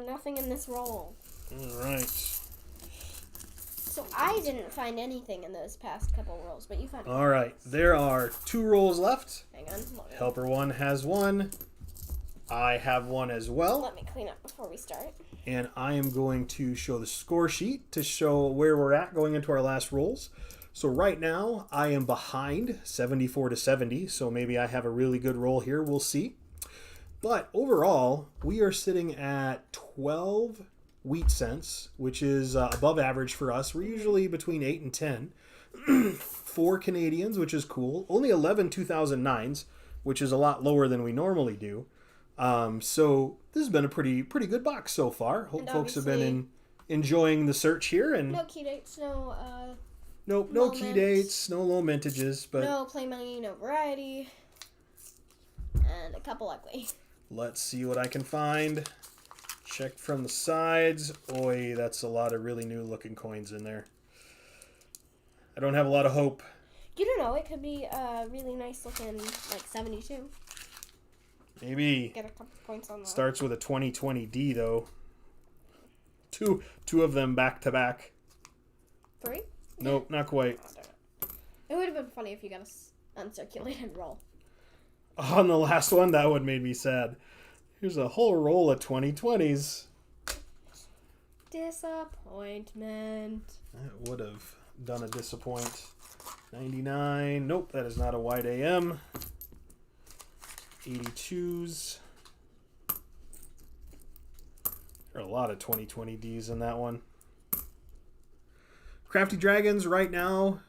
Nothing in this roll. All right. So I didn't find anything in those past couple rolls, but you found. All right. There are 2 rolls left. Hang on. Helper 1 has 1. I have 1 as well. Let me clean up before we start. And I am going to show the score sheet to show where we're at going into our last rolls. So right now, I am behind 74 to 70. So maybe I have a really good roll here. We'll see. But overall, we are sitting at 12 wheat cents, which is above average for us. We're usually between 8 and 10. 4 Canadians, which is cool. Only 11 2009s, which is a lot lower than we normally do. So this has been a pretty good box so far. Hope folks have been enjoying the search here. And no key dates, no key dates, no low mintages, but no play money, no variety, and a couple ugly. Let's see what I can find. Check from the sides. Oi, that's a lot of really new looking coins in there. I don't have a lot of hope. You don't know. It could be a really nice looking, like 72. Maybe. Get a couple points on that. Starts with a 2020D though. Two of them back to back. 3? Nope, not quite. Oh, it would have been funny if you got a uncirculated roll. On the last one, that one made me sad. Here's a whole roll of 2020s. Disappointment. That would have done a disappoint. 99. Nope, that is not a wide AM. 82s. There are a lot of 2020Ds in that one. Crafty Dragons right now,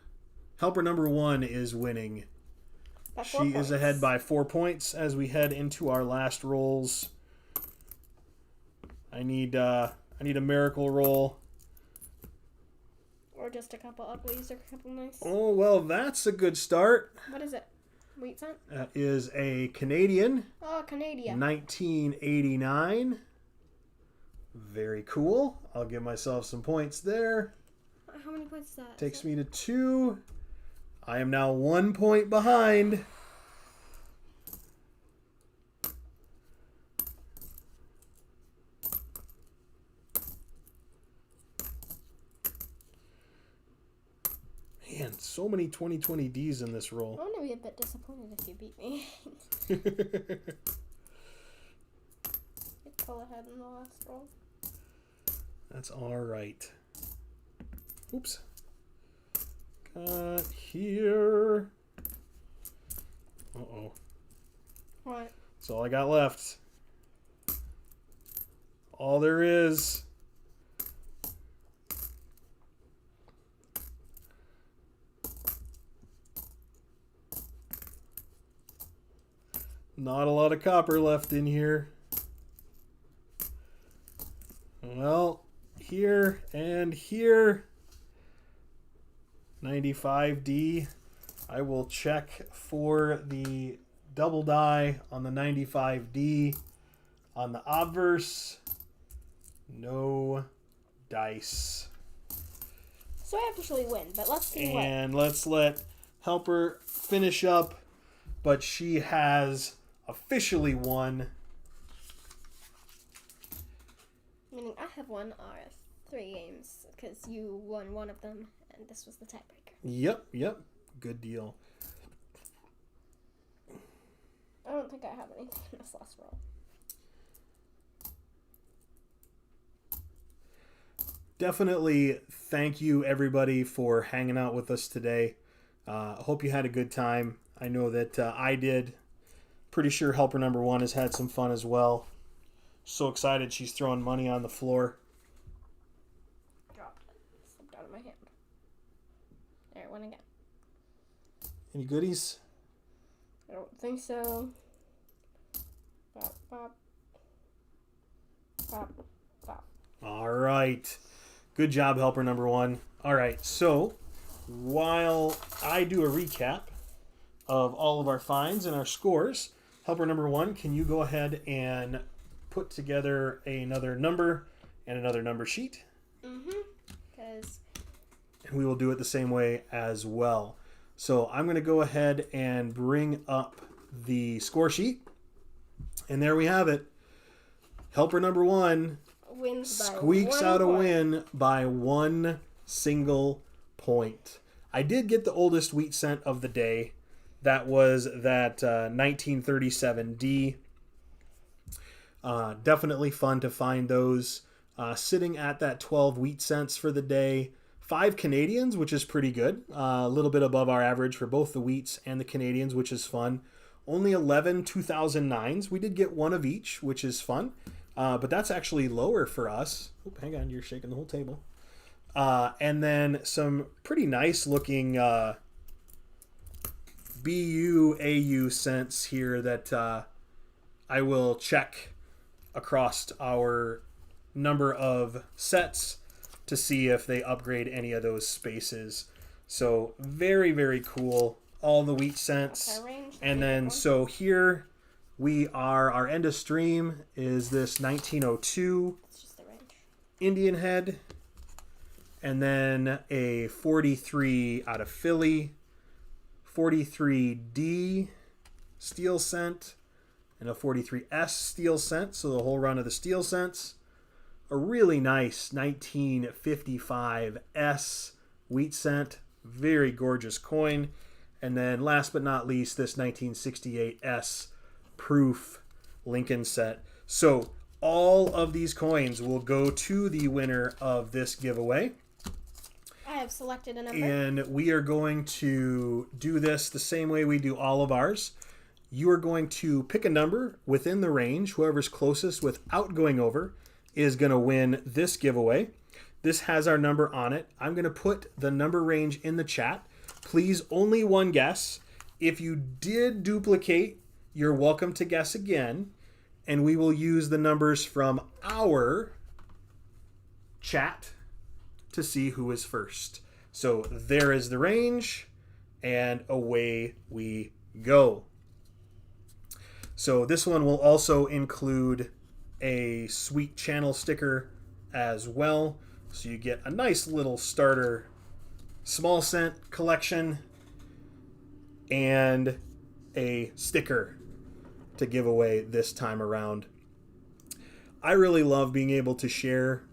helper number 1 is winning. She is ahead by 4 points as we head into our last rolls. I need a miracle roll. Or just a couple uglies or a couple nice. Oh, well, that's a good start. What is it? Wheat cent? That is a Canadian. Oh, Canadian. 1989. Very cool. I'll give myself some points there. How many points is that? Takes me to 2. I am now 1 point behind. Man, so many 2020Ds in this roll. I'm going to be a bit disappointed if you beat me. You pull ahead in the last roll. That's all right. Oops. Got here. Uh-oh. What? That's all I got left. All there is. Not a lot of copper left in here. Well, here and here. 95D. I will check for the double die on the 95D. On the obverse, no dice. So I officially win, but let's see what. And let's let Helper finish up, but she has officially won. Meaning I have won our 3 games because you won one of them and this was the tiebreaker. Yep. Good deal. I don't think I have anything in this last roll. Definitely thank you everybody for hanging out with us today. I hope you had a good time. I know that I did. Pretty sure helper number 1 has had some fun as well. So excited she's throwing money on the floor. Dropped it. Slipped out of my hand. There, it went again. Any goodies? I don't think so. Bop, bop. Bop, bop. All right. Good job, helper number 1. All right, so while I do a recap of all of our finds and our scores, helper number 1, can you go ahead and put together another number and another number sheet? Because... And we will do it the same way as well. So I'm going to go ahead and bring up the score sheet. And there we have it. Helper number 1 wins by squeaks 1 out a point. win by 1 single point. I did get the oldest wheat cent of the day. That was that 1937D. Definitely fun to find those. Sitting at that 12 wheat cents for the day. 5 Canadians, which is pretty good. A little bit above our average for both the wheats and the Canadians, which is fun. Only 11 2009s. We did get one of each, which is fun. But that's actually lower for us. Oh, hang on, you're shaking the whole table. And then some pretty nice looking BU AU cents here that I will check across our number of sets to see if they upgrade any of those spaces. So very, very cool. All the wheat cents. And then so here we are, our end of stream is this 1902 Indian head. And then a 43 out of Philly, 43D steel cent, and a 43S steel cent. So the whole run of the steel cents. A really nice 1955 S wheat cent. Very gorgeous coin. And then last but not least, this 1968 S proof Lincoln set. So all of these coins will go to the winner of this giveaway. I have selected a number. And we are going to do this the same way we do all of ours. You are going to pick a number within the range. Whoever's closest without going over is going to win this giveaway. This has our number on it. I'm going to put the number range in the chat. Please, only one guess. If you did duplicate, you're welcome to guess again. And we will use the numbers from our chat to see who is first. So there is the range, and away we go. So this one will also include a sweet channel sticker as well. So you get a nice little starter small cent collection and a sticker to give away this time around. I really love being able to share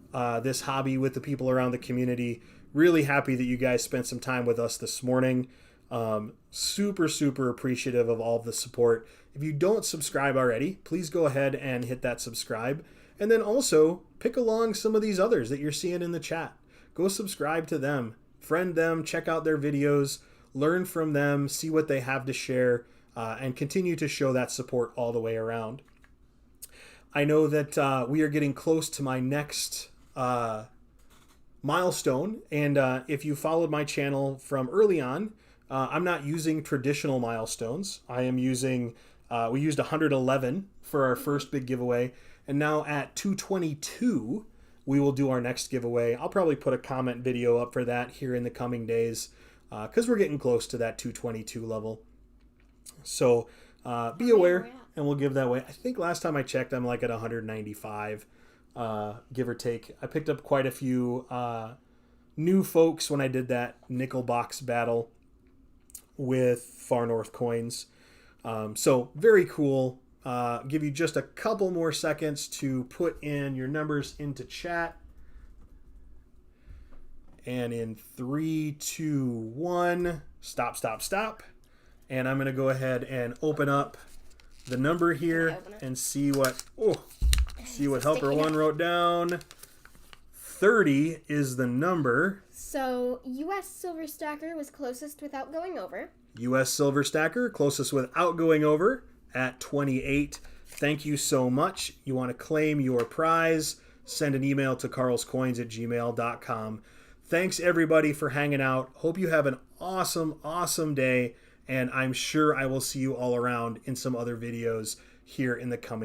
this hobby with the people around the community. Really happy that you guys spent some time with us this morning. Super, super appreciative of all of the support. If you don't subscribe already, please go ahead and hit that subscribe. And then also pick along some of these others that you're seeing in the chat. Go subscribe to them, friend them, check out their videos, learn from them, see what they have to share, and continue to show that support all the way around. I know that we are getting close to my next milestone, and if you followed my channel from early on, I'm not using traditional milestones. I am using, we used 111 for our first big giveaway, and now at 222, we will do our next giveaway. I'll probably put a comment video up for that here in the coming days, because we're getting close to that 222 level. So be aware, and we'll give that away. I think last time I checked, I'm like at 195, give or take. I picked up quite a few new folks when I did that nickel box battle with Far North Koins. So very cool. Give you just a couple more seconds to put in your numbers into chat. And in 3, 2, 1, stop, stop, stop. And I'm going to go ahead and open up the number here and see what, Helper One wrote down. 30 is the number. So US Silver Stacker was closest without going over. US Silver Stacker, closest without going over at 28. Thank you so much. You want to claim your prize, send an email to karlskoins@gmail.com. Thanks everybody for hanging out. Hope you have an awesome, awesome day. And I'm sure I will see you all around in some other videos here in the coming